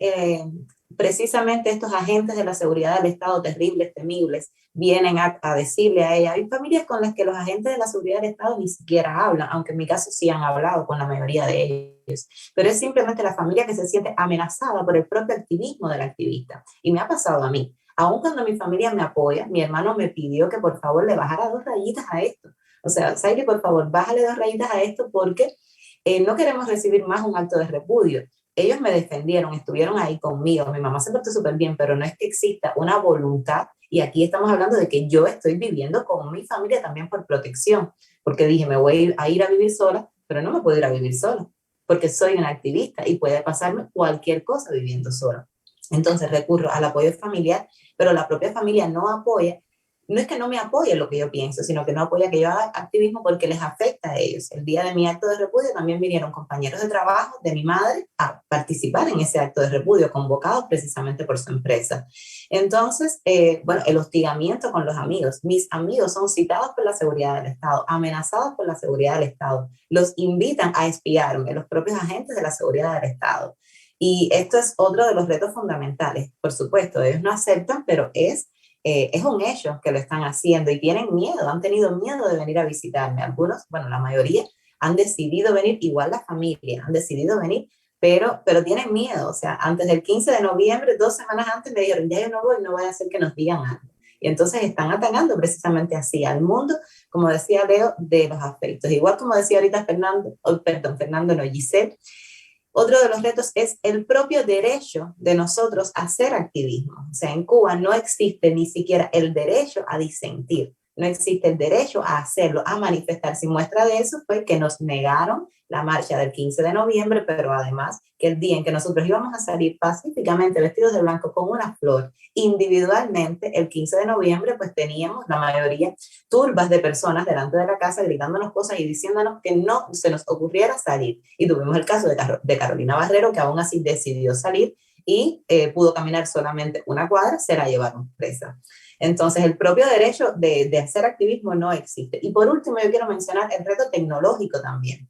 S7: precisamente estos agentes de la seguridad del Estado, terribles, temibles, vienen a decirle a ella. Hay familias con las que los agentes de la seguridad del Estado ni siquiera hablan, aunque en mi caso sí han hablado con la mayoría de ellos, pero es simplemente la familia que se siente amenazada por el propio activismo del activista. Y me ha pasado a mí. Aun cuando mi familia me apoya, mi hermano me pidió que por favor le bajara 2 rayitas a esto. O sea, Saily, por favor, bájale 2 rayitas a esto porque no queremos recibir más un acto de repudio. Ellos me defendieron, estuvieron ahí conmigo, mi mamá se portó súper bien, pero no es que exista una voluntad, y aquí estamos hablando de que yo estoy viviendo con mi familia también por protección, porque dije, me voy a ir a vivir sola, pero no me puedo ir a vivir sola, porque soy una activista y puede pasarme cualquier cosa viviendo sola. Entonces recurro al apoyo familiar, pero la propia familia no apoya. No es que no me apoye lo que yo pienso, sino que no apoya que yo haga activismo porque les afecta a ellos. El día de mi acto de repudio también vinieron compañeros de trabajo de mi madre a participar en ese acto de repudio, convocados precisamente por su empresa. Entonces, bueno, el hostigamiento con los amigos. Mis amigos son citados por la seguridad del Estado, amenazados por la seguridad del Estado. Los invitan a espiarme, los propios agentes de la seguridad del Estado. Y esto es otro de los retos fundamentales. Por supuesto, ellos no aceptan, pero es un hecho que lo están haciendo y tienen miedo, han tenido miedo de venir a visitarme. Algunos, bueno, la mayoría han decidido venir, igual la familia, han decidido venir, pero tienen miedo. O sea, antes del 15 de noviembre, 2 semanas antes me dijeron, ya yo no voy, no voy a hacer que nos digan algo. Y entonces están atacando precisamente así al mundo, como decía Leo, de los afectos. Igual como decía ahorita Giselle, otro de los retos es el propio derecho de nosotros a hacer activismo. O sea, en Cuba no existe ni siquiera el derecho a disentir, no existe el derecho a hacerlo, a manifestarse. Y muestra de eso fue que nos negaron la marcha del 15 de noviembre, pero además que el día en que nosotros íbamos a salir pacíficamente vestidos de blanco con una flor, individualmente, el 15 de noviembre, pues teníamos la mayoría turbas de personas delante de la casa gritándonos cosas y diciéndonos que no se nos ocurriera salir. Y tuvimos el caso de Carolina Barrero, que aún así decidió salir y pudo caminar solamente 1 cuadra, se la llevaron presa. Entonces, el propio derecho de hacer activismo no existe. Y por último, yo quiero mencionar el reto tecnológico también.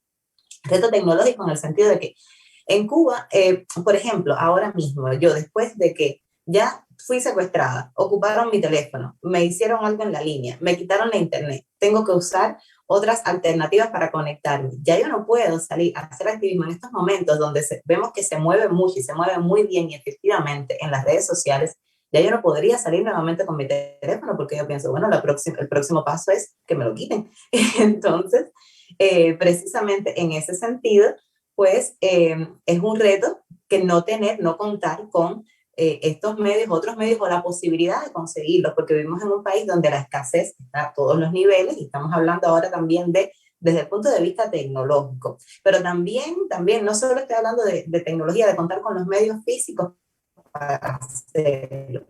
S7: Reto tecnológico en el sentido de que en Cuba, por ejemplo, ahora mismo, yo después de que ya fui secuestrada, ocuparon mi teléfono, me hicieron algo en la línea, me quitaron la internet, tengo que usar otras alternativas para conectarme. Ya yo no puedo salir a hacer activismo en estos momentos donde vemos que se mueve mucho y se mueve muy bien y efectivamente en las redes sociales. Ya yo no podría salir nuevamente con mi teléfono porque yo pienso, bueno, el próximo paso es que me lo quiten. Entonces, precisamente en ese sentido, pues es un reto que no contar con estos medios, otros medios o la posibilidad de conseguirlos, porque vivimos en un país donde la escasez está a todos los niveles y estamos hablando ahora también desde el punto de vista tecnológico. Pero también no solo estoy hablando de tecnología, de contar con los medios físicos para hacerlo,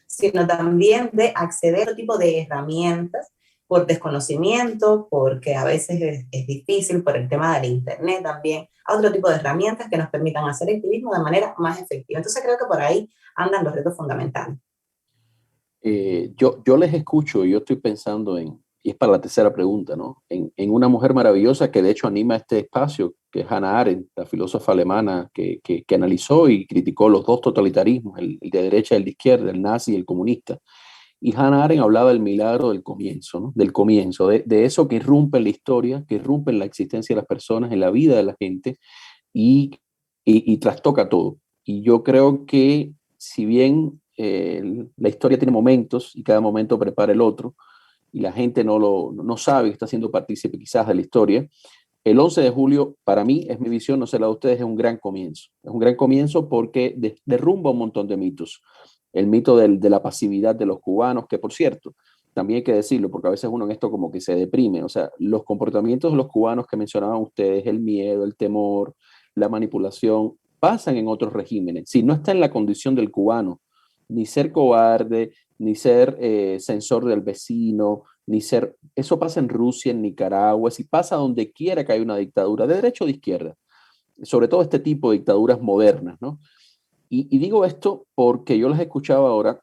S7: sino también de acceder a otro tipo de herramientas por desconocimiento, porque a veces es difícil por el tema del internet también, a otro tipo de herramientas que nos permitan hacer activismo de manera más efectiva. Entonces creo que por ahí andan los retos fundamentales.
S3: Yo les escucho y yo estoy pensando y es para la tercera pregunta, ¿no? En una mujer maravillosa que de hecho anima este espacio, que es Hannah Arendt, la filósofa alemana que analizó y criticó los 2 totalitarismos, el de derecha y el de izquierda, el nazi y el comunista. Y Hannah Arendt hablaba del milagro del comienzo, ¿no? Del comienzo, de eso que irrumpe en la historia, que irrumpe en la existencia de las personas, en la vida de la gente y trastoca todo. Y yo creo que si bien la historia tiene momentos y cada momento prepara el otro, y la gente no sabe que está siendo partícipe quizás de la historia, el 11 de julio, para mí, es mi visión, no sé la de ustedes, es un gran comienzo. Es un gran comienzo porque derrumba un montón de mitos. El mito de la pasividad de los cubanos, que por cierto, también hay que decirlo, porque a veces uno en esto como que se deprime. O sea, los comportamientos de los cubanos que mencionaban ustedes, el miedo, el temor, la manipulación, pasan en otros regímenes. Si no está en la condición del cubano, ni ser cobarde, ni ser censor del vecino, ni ser... Eso pasa en Rusia, en Nicaragua, si pasa donde quiera que haya una dictadura, de derecha o de izquierda, sobre todo este tipo de dictaduras modernas, ¿no? Y digo esto porque yo las escuchaba ahora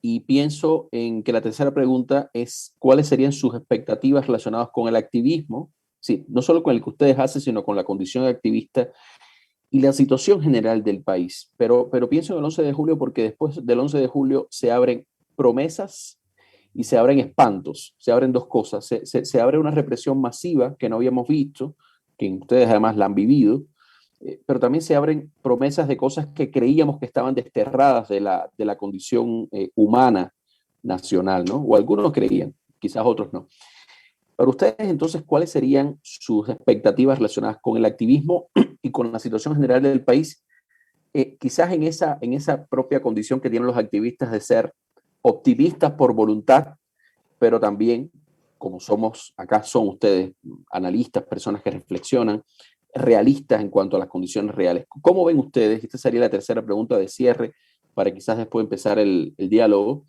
S3: y pienso en que la tercera pregunta es cuáles serían sus expectativas relacionadas con el activismo, sí, no solo con el que ustedes hacen, sino con la condición de activista y la situación general del país. Pero pienso en el 11 de julio porque después del 11 de julio se abren promesas y se abren espantos, se abren dos cosas, se abre una represión masiva que no habíamos visto, que ustedes además la han vivido, pero también se abren promesas de cosas que creíamos que estaban desterradas de la condición humana nacional, ¿no? O algunos creían, quizás otros no. Para ustedes, entonces, ¿cuáles serían sus expectativas relacionadas con el activismo y con la situación general del país? Quizás en esa propia condición que tienen los activistas de ser optimistas por voluntad, pero también, como somos, acá son ustedes analistas, personas que reflexionan, realistas en cuanto a las condiciones reales. ¿Cómo ven ustedes? Esta sería la tercera pregunta de cierre para quizás después empezar el diálogo.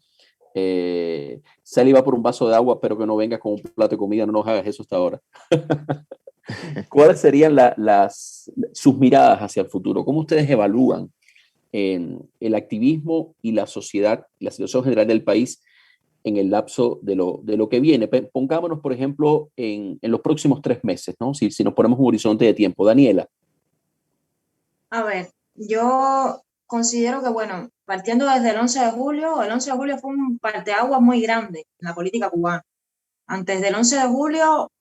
S3: Sally va por un vaso de agua, pero que no venga con un plato de comida, no nos hagas eso hasta ahora. ¿Cuáles serían sus miradas hacia el futuro? ¿Cómo ustedes evalúan el activismo y la sociedad, la situación general del país en el lapso de lo que viene? Pongámonos, por ejemplo, en los próximos 3 meses, ¿no? Si nos ponemos un horizonte de tiempo. Daniela.
S4: A ver, yo considero que, bueno, partiendo desde el 11 de julio, el 11 de julio fue un parteaguas muy grande en la política cubana. Antes del 11 de julio,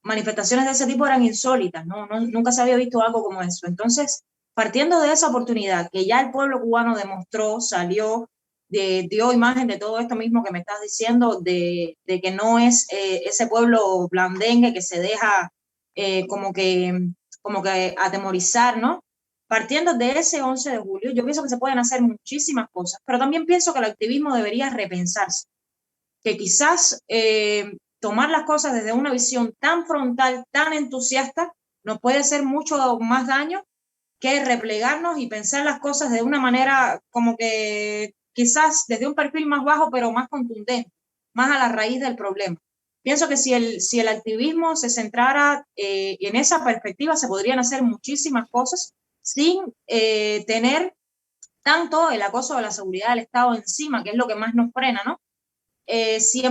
S4: manifestaciones de ese tipo eran insólitas, ¿no? Nunca se había visto algo como eso. Entonces, partiendo de esa oportunidad que ya el pueblo cubano demostró, salió, dio imagen de todo esto mismo que me estás diciendo, de que no es ese pueblo blandengue que se deja como que atemorizar, ¿no? Partiendo de ese 11 de julio, yo pienso que se pueden hacer muchísimas cosas, pero también pienso que el activismo debería repensarse, que quizás tomar las cosas desde una visión tan frontal, tan entusiasta, nos puede hacer mucho más daño que replegarnos y pensar las cosas de una manera como que quizás desde un perfil más bajo, pero más contundente, más a la raíz del problema. Pienso que si el activismo se centrara en esa perspectiva, se podrían hacer muchísimas cosas sin tener tanto el acoso de la seguridad del Estado encima, que es lo que más nos frena, ¿no? Si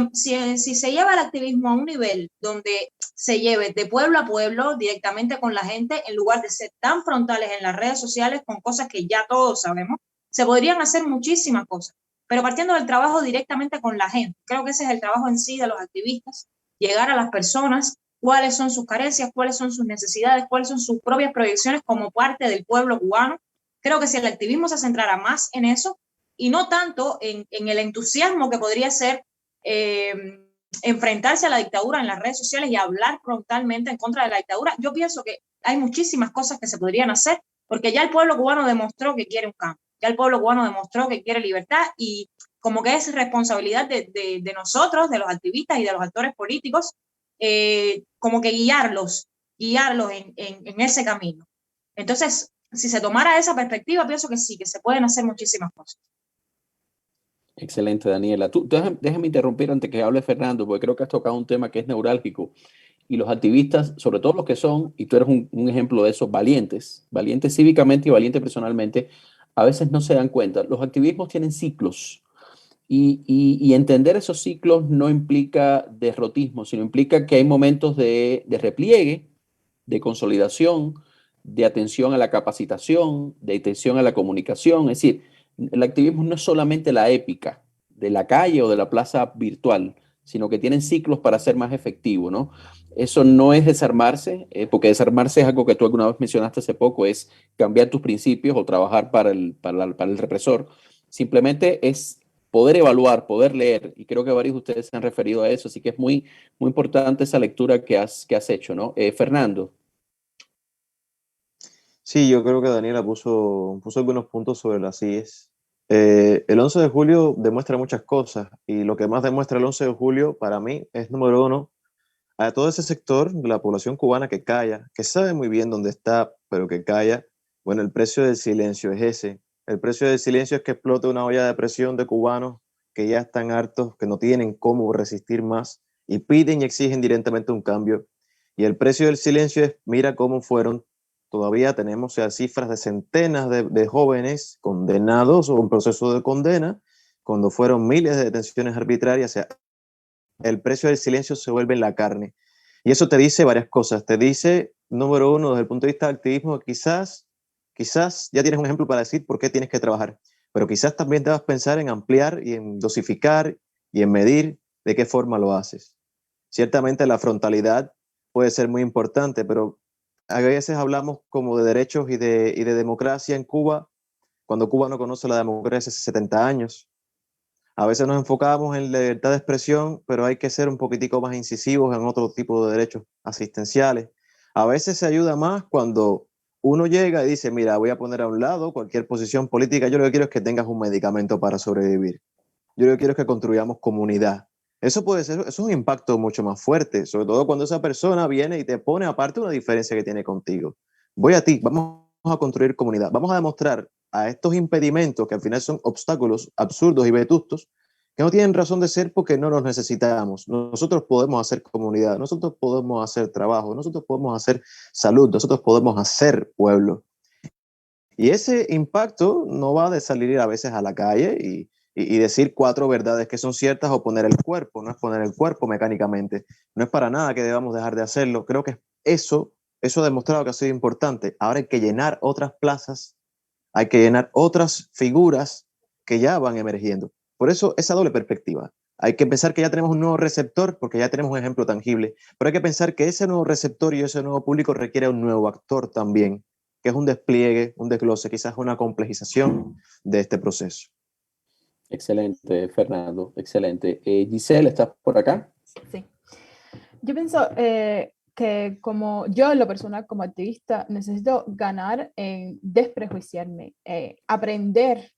S4: se lleva el activismo a un nivel donde se lleve de pueblo a pueblo directamente con la gente, en lugar de ser tan frontales en las redes sociales con cosas que ya todos sabemos, se podrían hacer muchísimas cosas, pero partiendo del trabajo directamente con la gente. Creo que ese es el trabajo en sí de los activistas, llegar a las personas, cuáles son sus carencias, cuáles son sus necesidades, cuáles son sus propias proyecciones como parte del pueblo cubano. Creo que si el activismo se centrara más en eso, y no tanto en el entusiasmo que podría ser enfrentarse a la dictadura en las redes sociales y hablar frontalmente en contra de la dictadura. Yo pienso que hay muchísimas cosas que se podrían hacer, porque ya el pueblo cubano demostró que quiere un cambio, ya el pueblo cubano demostró que quiere libertad, y como que es responsabilidad de nosotros, de los activistas y de los actores políticos, como que guiarlos en ese camino. Entonces, si se tomara esa perspectiva, pienso que sí, que se pueden hacer muchísimas cosas.
S3: Excelente, Daniela. Déjame interrumpir antes que hable Fernando, porque creo que has tocado un tema que es neurálgico. Y los activistas, sobre todo los que son, y tú eres un ejemplo de eso, valientes cívicamente y valientes personalmente, a veces no se dan cuenta. Los activismos tienen ciclos. Y entender esos ciclos no implica derrotismo, sino implica que hay momentos de repliegue, de consolidación, de atención a la capacitación, de atención a la comunicación. Es decir, el activismo no es solamente la épica de la calle o de la plaza virtual, sino que tienen ciclos para ser más efectivo, ¿no? Eso no es desarmarse, porque desarmarse es algo que tú alguna vez mencionaste hace poco, es cambiar tus principios o trabajar para el represor. Simplemente es poder evaluar, poder leer, y creo que varios de ustedes se han referido a eso, así que es muy, muy importante esa lectura que has hecho, ¿no? Fernando.
S5: Sí, yo creo que Daniela puso algunos puntos sobre las IES. El 11 de julio demuestra muchas cosas, y lo que más demuestra el 11 de julio para mí es, número uno, a todo ese sector de la población cubana que calla, que sabe muy bien dónde está, pero que calla, Bueno, el precio del silencio es ese. El precio del silencio es que explota una olla de presión de cubanos que ya están hartos, que no tienen cómo resistir más y piden y exigen directamente un cambio. Y el precio del silencio es, mira cómo fueron, todavía tenemos, o sea, cifras de centenas de jóvenes condenados o un proceso de condena, cuando fueron miles de detenciones arbitrarias. O sea, el precio del silencio se vuelve en la carne. Y eso te dice varias cosas. Te dice, número uno, desde el punto de vista del activismo, quizás ya tienes un ejemplo para decir por qué tienes que trabajar, pero quizás también debas pensar en ampliar y en dosificar y en medir de qué forma lo haces. Ciertamente la frontalidad puede ser muy importante, pero a veces hablamos como de derechos y de democracia en Cuba, cuando Cuba no conoce la democracia hace 70 años. A veces nos enfocamos en la libertad de expresión, pero hay que ser un poquitico más incisivos en otro tipo de derechos asistenciales. A veces se ayuda más cuando uno llega y dice, mira, voy a poner a un lado cualquier posición política, yo lo que quiero es que tengas un medicamento para sobrevivir. Yo lo que quiero es que construyamos comunidad. Eso puede ser, eso es un impacto mucho más fuerte, sobre todo cuando esa persona viene y te pone aparte una diferencia que tiene contigo. Voy a ti, vamos a construir comunidad, vamos a demostrar a estos impedimentos, que al final son obstáculos absurdos y vetustos, que no tienen razón de ser porque no los necesitamos. Nosotros podemos hacer comunidad, nosotros podemos hacer trabajo, nosotros podemos hacer salud, nosotros podemos hacer pueblo. Y ese impacto no va de salir a veces a la calle y decir 4 verdades que son ciertas o poner el cuerpo, no es poner el cuerpo mecánicamente, no es para nada que debamos dejar de hacerlo. Creo que eso ha demostrado que ha sido importante. Ahora hay que llenar otras plazas, hay que llenar otras figuras que ya van emergiendo. Por eso esa doble perspectiva. Hay que pensar que ya tenemos un nuevo receptor porque ya tenemos un ejemplo tangible, pero hay que pensar que ese nuevo receptor y ese nuevo público requiere un nuevo actor también, que es un despliegue, un desglose, quizás una complejización de este proceso.
S3: Excelente, Fernando, excelente. Giselle, ¿estás por acá?
S6: Sí. Yo pienso que como yo en lo personal como activista necesito ganar en desprejuiciarme, aprender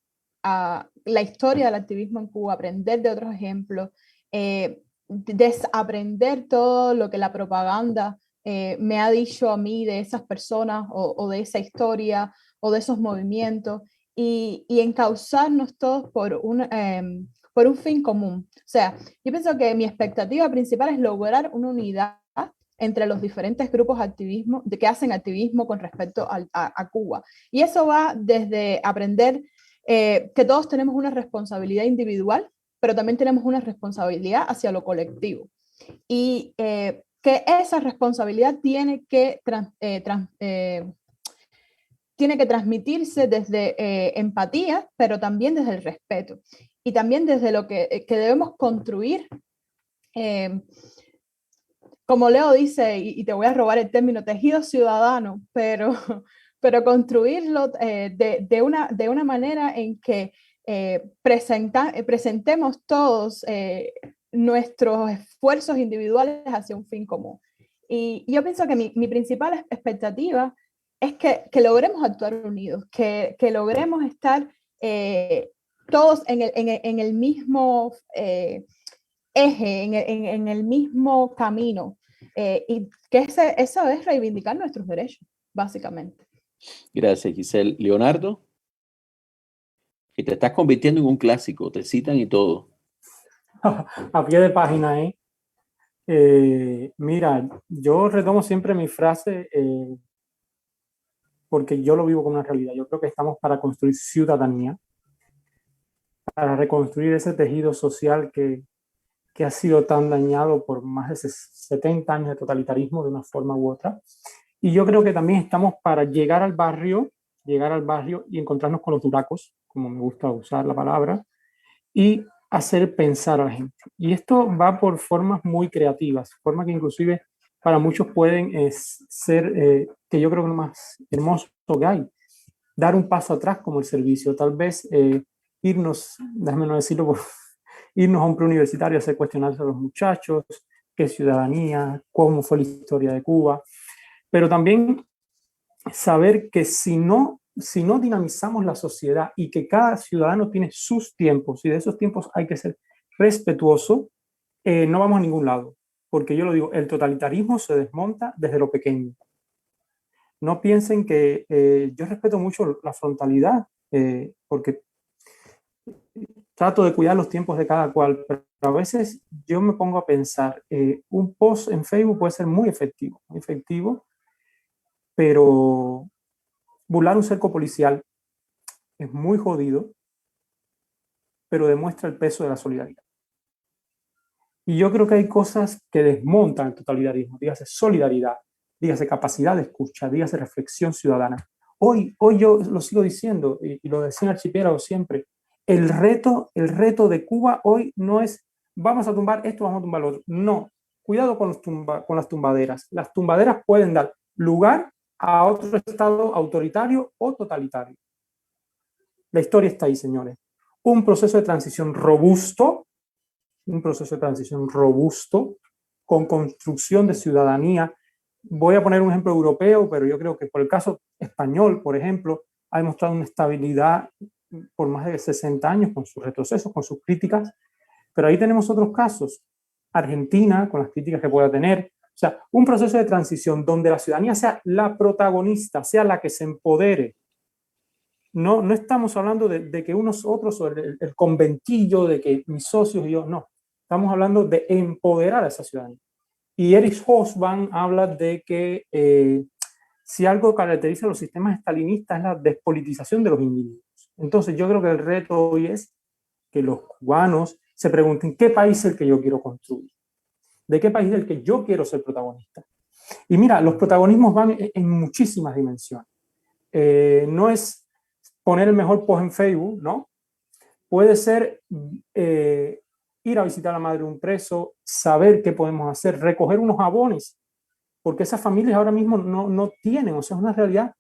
S6: a la historia del activismo en Cuba, aprender de otros ejemplos, desaprender todo lo que la propaganda me ha dicho a mí de esas personas o de esa historia o de esos movimientos y encauzarnos todos por un fin común. O sea, yo pienso que mi expectativa principal es lograr una unidad entre los diferentes grupos que hacen activismo con respecto a Cuba. Y eso va desde aprender que todos tenemos una responsabilidad individual, pero también tenemos una responsabilidad hacia lo colectivo. Y que esa responsabilidad tiene que transmitirse desde empatía, pero también desde el respeto. Y también desde lo que debemos construir, como Leo dice, y te voy a robar el término, tejido ciudadano, pero construirlo de una manera en que presentemos todos nuestros esfuerzos individuales hacia un fin común. Y yo pienso que mi principal expectativa es que logremos actuar unidos, que logremos estar todos en el mismo eje, en el mismo camino, y que eso es reivindicar nuestros derechos, básicamente.
S3: Gracias, Giselle. Leonardo, que te estás convirtiendo en un clásico, te citan y todo.
S2: A pie de página, ¿eh? Mira, yo retomo siempre mi frase porque yo lo vivo como una realidad. Yo creo que estamos para construir ciudadanía, para reconstruir ese tejido social que ha sido tan dañado por más de 70 años de totalitarismo de una forma u otra. Y yo creo que también estamos para llegar al barrio y encontrarnos con los duracos, como me gusta usar la palabra, y hacer pensar a la gente. Y esto va por formas muy creativas, formas que inclusive para muchos pueden ser, que yo creo que lo más hermoso que hay, dar un paso atrás como el servicio, tal vez irnos, déjame no decirlo, irnos a un preuniversitario a hacer cuestionarios a los muchachos, qué ciudadanía, cómo fue la historia de Cuba, pero también saber que si no dinamizamos la sociedad y que cada ciudadano tiene sus tiempos y de esos tiempos hay que ser respetuoso, no vamos a ningún lado. Porque yo lo digo, el totalitarismo se desmonta desde lo pequeño. No piensen que yo respeto mucho la frontalidad, porque trato de cuidar los tiempos de cada cual, pero a veces yo me pongo a pensar, un post en Facebook puede ser muy efectivo, pero burlar un cerco policial es muy jodido, pero demuestra el peso de la solidaridad. Y yo creo que hay cosas que desmontan el totalitarismo, dígase solidaridad, dígase capacidad de escucha, dígase reflexión ciudadana. Hoy yo lo sigo diciendo, y lo decía en Archipiélago siempre, el reto de Cuba hoy no es vamos a tumbar esto, vamos a tumbar lo otro. No, cuidado con las tumbaderas. Las tumbaderas pueden dar lugar a otro estado autoritario o totalitario. La historia está ahí, señores. Un proceso de transición robusto, con construcción de ciudadanía. Voy a poner un ejemplo europeo, pero yo creo que por el caso español, por ejemplo, ha demostrado una estabilidad por más de 60 años, con sus retrocesos, con sus críticas, pero ahí tenemos otros casos. Argentina, con las críticas que pueda tener. O sea, un proceso de transición donde la ciudadanía sea la protagonista, sea la que se empodere. No estamos hablando de que unos otros, o el conventillo, de que mis socios y yo, no. Estamos hablando de empoderar a esa ciudadanía. Y Erich Hobsbawm habla de que si algo caracteriza a los sistemas estalinistas es la despolitización de los individuos. Entonces yo creo que el reto hoy es que los cubanos se pregunten qué país es el que yo quiero construir, de qué país es el que yo quiero ser protagonista. Y mira, los protagonismos van en muchísimas dimensiones. No es poner el mejor post en Facebook, ¿no? Puede ser ir a visitar a la madre de un preso, saber qué podemos hacer, recoger unos jabones, porque esas familias ahora mismo no tienen, o sea, es una realidad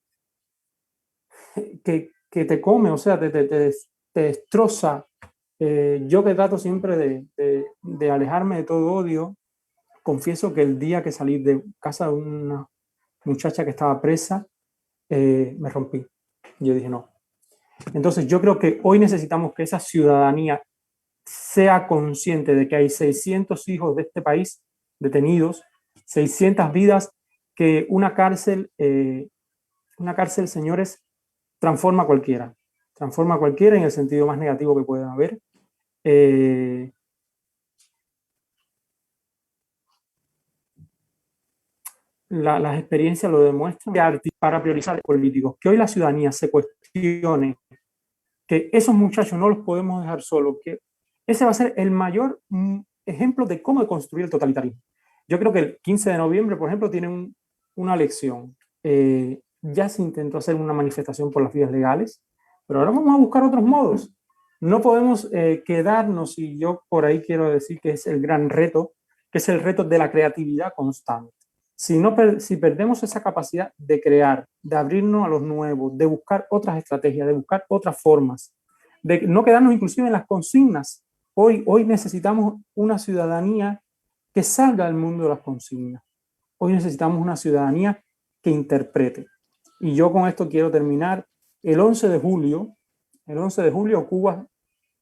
S2: que te come, o sea, te destroza. Yo que trato siempre de alejarme de todo odio, confieso que el día que salí de casa de una muchacha que estaba presa, me rompí. Yo dije no. Entonces yo creo que hoy necesitamos que esa ciudadanía sea consciente de que hay 600 hijos de este país detenidos, 600 vidas, que una cárcel, señores, transforma a cualquiera en el sentido más negativo que pueda haber. Las experiencias lo demuestran, para priorizar políticos, que hoy la ciudadanía se cuestione que esos muchachos no los podemos dejar solos, que ese va a ser el mayor ejemplo de cómo construir el totalitarismo. Yo creo que el 15 de noviembre, por ejemplo, tiene una lección. Ya se intentó hacer una manifestación por las vías legales, pero ahora vamos a buscar otros modos. No podemos quedarnos, y yo por ahí quiero decir que es el gran reto, que es el reto de la creatividad constante. Si perdemos esa capacidad de crear, de abrirnos a los nuevos, de buscar otras estrategias, de buscar otras formas, de no quedarnos inclusive en las consignas. Hoy necesitamos una ciudadanía que salga del mundo de las consignas. Hoy necesitamos una ciudadanía que interprete. Y yo con esto quiero terminar. El 11 de julio, Cuba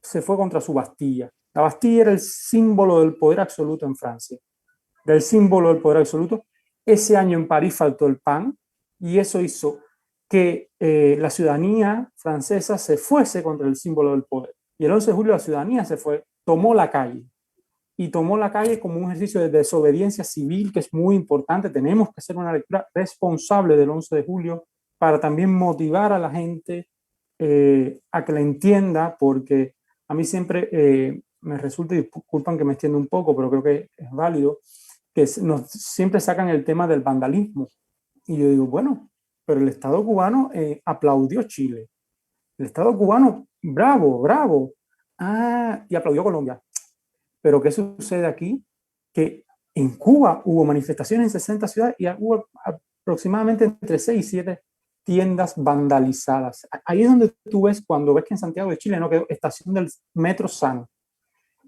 S2: se fue contra su Bastilla. La Bastilla era el símbolo del poder absoluto en Francia, del símbolo del poder absoluto. Ese año en París faltó el pan y eso hizo que la ciudadanía francesa se fuese contra el símbolo del poder. Y el 11 de julio la ciudadanía se fue, tomó la calle. Y tomó la calle como un ejercicio de desobediencia civil que es muy importante. Tenemos que hacer una lectura responsable del 11 de julio para también motivar a la gente a que la entienda, porque a mí siempre me resulta, y disculpan que me extienda un poco, pero creo que es válido, que siempre sacan el tema del vandalismo. Y yo digo, bueno, pero el Estado cubano aplaudió Chile. El Estado cubano, bravo. Y aplaudió Colombia. Pero ¿qué sucede aquí? Que en Cuba hubo manifestaciones en 60 ciudades y hubo aproximadamente entre 6 y 7 tiendas vandalizadas. Ahí es donde tú ves, cuando ves que en Santiago de Chile no quedó estación del metro sano.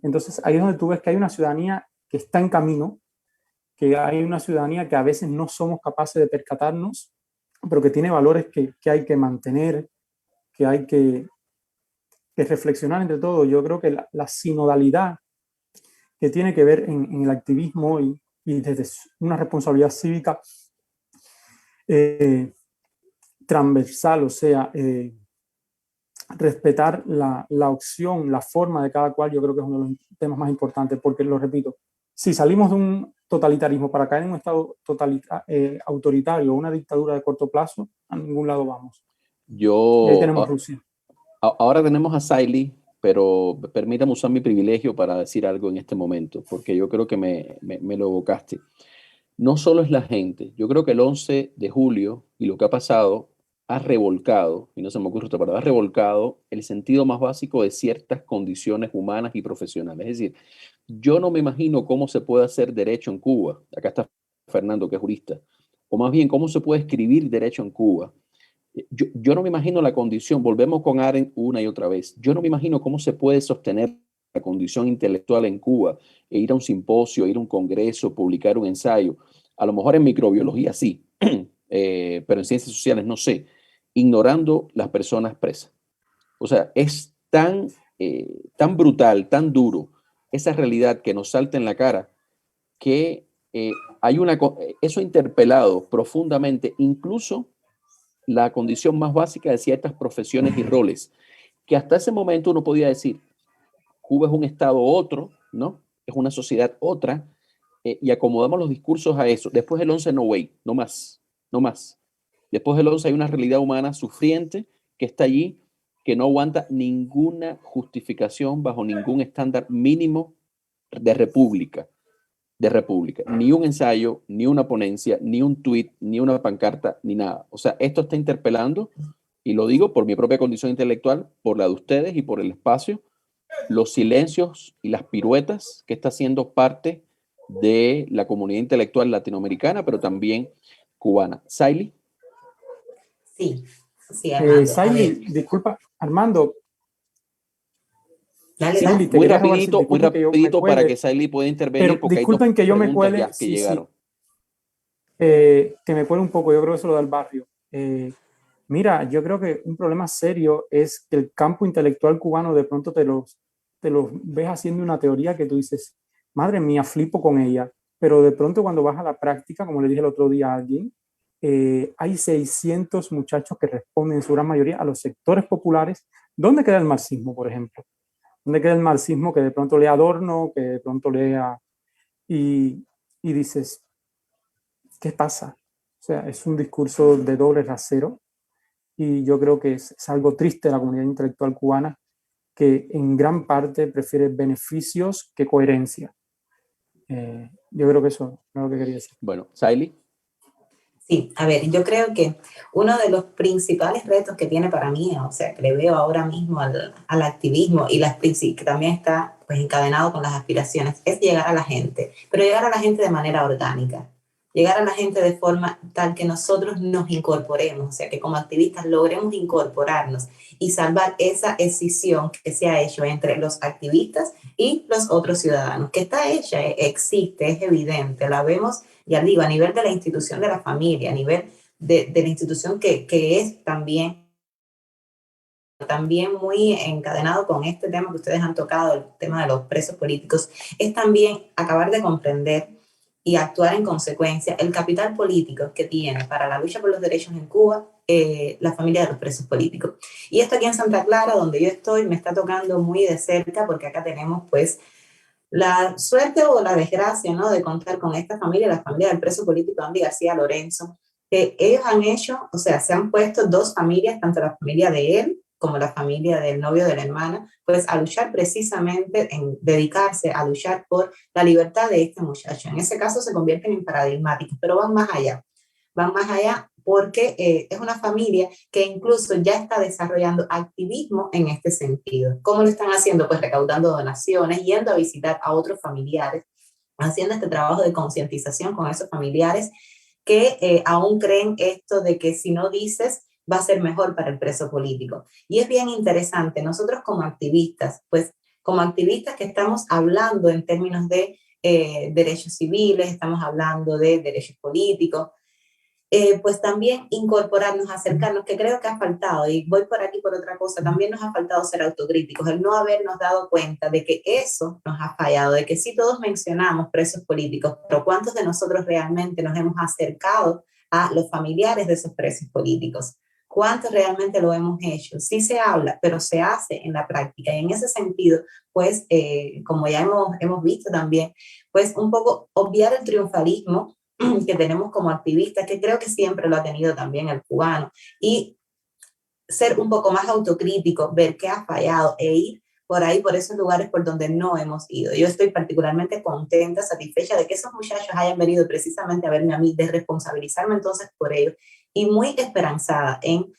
S2: Entonces ahí es donde tú ves que hay una ciudadanía que está en camino, que hay una ciudadanía que a veces no somos capaces de percatarnos, pero que tiene valores que hay que mantener, que hay que reflexionar entre todos. Yo creo que la sinodalidad que tiene que ver en el activismo y desde una responsabilidad cívica, transversal, o sea, respetar la opción, la forma de cada cual, yo creo que es uno de los temas más importantes, porque lo repito, si salimos de un totalitarismo para caer en un estado autoritario o una dictadura de corto plazo, a ningún lado vamos. Y ahí tenemos Rusia.
S3: Ahora tenemos a Saily, pero permítame usar mi privilegio para decir algo en este momento, porque yo creo que me lo evocaste. No solo es la gente, yo creo que el 11 de julio y lo que ha pasado ha revolcado, y no se me ocurre otra palabra, ha revolcado el sentido más básico de ciertas condiciones humanas y profesionales. Es decir, yo no me imagino cómo se puede hacer derecho en Cuba. Acá está Fernando, que es jurista. O más bien, cómo se puede escribir derecho en Cuba. Yo no me imagino la condición, volvemos con Arendt una y otra vez, yo no me imagino cómo se puede sostener la condición intelectual en Cuba, e ir a un simposio, ir a un congreso, publicar un ensayo. A lo mejor en microbiología sí, pero en ciencias sociales no sé, ignorando las personas presas. O sea, es tan brutal, tan duro esa realidad que nos salta en la cara, que eso ha interpelado profundamente incluso la condición más básica de ciertas profesiones y roles, que hasta ese momento uno podía decir, Cuba es un estado otro, ¿no? Es una sociedad otra, y acomodamos los discursos a eso. Después del 11, no way, no más, no más. Después del 11 hay una realidad humana sufriente que está allí, que no aguanta ninguna justificación bajo ningún estándar mínimo de república. Ni un ensayo, ni una ponencia, ni un tuit, ni una pancarta, ni nada. O sea, esto está interpelando, y lo digo por mi propia condición intelectual, por la de ustedes y por el espacio, los silencios y las piruetas que está siendo parte de la comunidad intelectual latinoamericana, pero también cubana. Saily.
S7: Sí, Armando.
S2: Saily, disculpa, Armando.
S7: Dale,
S2: Saily,
S3: muy rapidito para que Saily pueda intervenir.
S2: Pero
S3: porque
S2: disculpen que yo me cuele.
S3: Que llegaron.
S2: Que me cuele un poco, yo creo que eso lo da el barrio. Mira, yo creo que un problema serio es que el campo intelectual cubano de pronto te los ves haciendo una teoría que tú dices, madre mía, flipo con ella, pero de pronto cuando vas a la práctica, como le dije el otro día a alguien, hay 600 muchachos que responden en su gran mayoría a los sectores populares. ¿Dónde queda el marxismo, por ejemplo? ¿Dónde queda el marxismo que de pronto lea Adorno, que de pronto lea y dices, ¿qué pasa? O sea, es un discurso de doble rasero, y yo creo que es algo triste de la comunidad intelectual cubana, que en gran parte prefiere beneficios que coherencia. Yo creo que eso es lo que quería decir.
S3: Bueno, Saily.
S7: Sí, a ver, yo creo que uno de los principales retos que tiene para mí, o sea, que le veo ahora mismo al activismo y que también está pues encadenado con las aspiraciones, es llegar a la gente, pero llegar a la gente de manera orgánica, llegar a la gente de forma tal que nosotros nos incorporemos, o sea, que como activistas logremos incorporarnos y salvar esa escisión que se ha hecho entre los activistas y los otros ciudadanos, que está hecha, existe, es evidente, la vemos, ya digo, a nivel de la institución de la familia, a nivel de la institución que es también muy encadenado con este tema que ustedes han tocado, el tema de los presos políticos, es también acabar de comprender y actuar en consecuencia el capital político que tiene para la lucha por los derechos en Cuba la familia de los presos políticos. Y esto aquí en Santa Clara, donde yo estoy, me está tocando muy de cerca, porque acá tenemos pues la suerte o la desgracia, ¿no?, de contar con esta familia, la familia del preso político Andy García Lorenzo, que ellos han hecho, o sea, se han puesto dos familias, tanto la familia de él como la familia del novio de la hermana, pues a luchar precisamente, en dedicarse a luchar por la libertad de este muchacho. En ese caso se convierten en paradigmáticos, pero van más allá porque es una familia que incluso ya está desarrollando activismo en este sentido. ¿Cómo lo están haciendo? Pues recaudando donaciones, yendo a visitar a otros familiares, haciendo este trabajo de concientización con esos familiares que aún creen esto de que si no dices va a ser mejor para el preso político. Y es bien interesante, nosotros como activistas, pues como activistas que estamos hablando en términos de derechos civiles, estamos hablando de derechos políticos, pues también incorporarnos, acercarnos, que creo que ha faltado, y voy por aquí por otra cosa, también nos ha faltado ser autocríticos, el no habernos dado cuenta de que eso nos ha fallado, de que sí todos mencionamos presos políticos, pero ¿cuántos de nosotros realmente nos hemos acercado a los familiares de esos presos políticos? ¿Cuánto realmente lo hemos hecho? Sí se habla, pero se hace en la práctica. Y en ese sentido, pues, como ya hemos visto también, pues un poco obviar el triunfalismo que tenemos como activistas, que creo que siempre lo ha tenido también el cubano, y ser un poco más autocrítico, ver qué ha fallado e ir por ahí, por esos lugares por donde no hemos ido. Yo estoy particularmente contenta, satisfecha de que esos muchachos hayan venido precisamente a verme a mí, de responsabilizarme entonces por ellos, y muy esperanzada en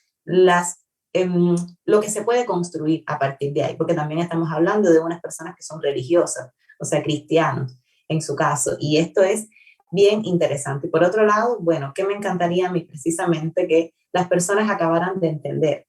S7: lo que se puede construir a partir de ahí, porque también estamos hablando de unas personas que son religiosas, o sea, cristianos en su caso, y esto es bien interesante. Y por otro lado, bueno, que me encantaría a mí precisamente que las personas acabaran de entender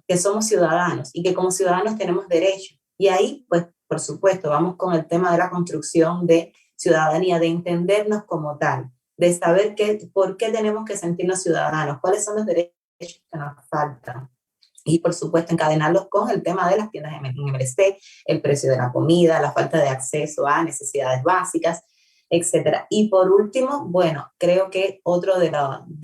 S7: que somos ciudadanos y que como ciudadanos tenemos derechos. Y ahí, pues, por supuesto, vamos con el tema de la construcción de ciudadanía, de entendernos como tal, de saber por qué tenemos que sentirnos ciudadanos, cuáles son los derechos que nos faltan. Y por supuesto encadenarlos con el tema de las tiendas en MLC, el precio de la comida, la falta de acceso a necesidades básicas, etcétera. Y por último, bueno, creo que otro de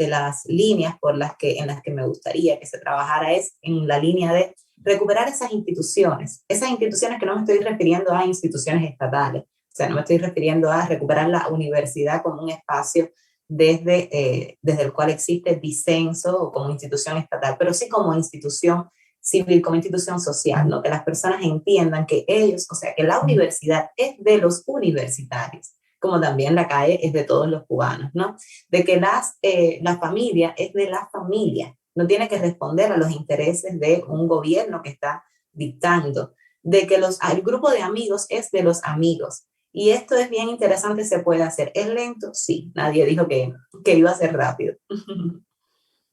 S7: las líneas en las que me gustaría que se trabajara es en la línea de recuperar esas instituciones que no me estoy refiriendo a instituciones estatales, o sea, no me estoy refiriendo a recuperar la universidad como un espacio desde el cual existe disenso o como institución estatal, pero sí como institución civil, como institución social, ¿no? Que las personas entiendan que ellos, o sea, que la universidad es de los universitarios, como también la calle es de todos los cubanos, ¿no? De que la familia es de la familia, no tiene que responder a los intereses de un gobierno que está dictando, de que el grupo de amigos es de los amigos. Y esto es bien interesante, se puede hacer. ¿Es lento? Sí, nadie dijo que iba a ser rápido.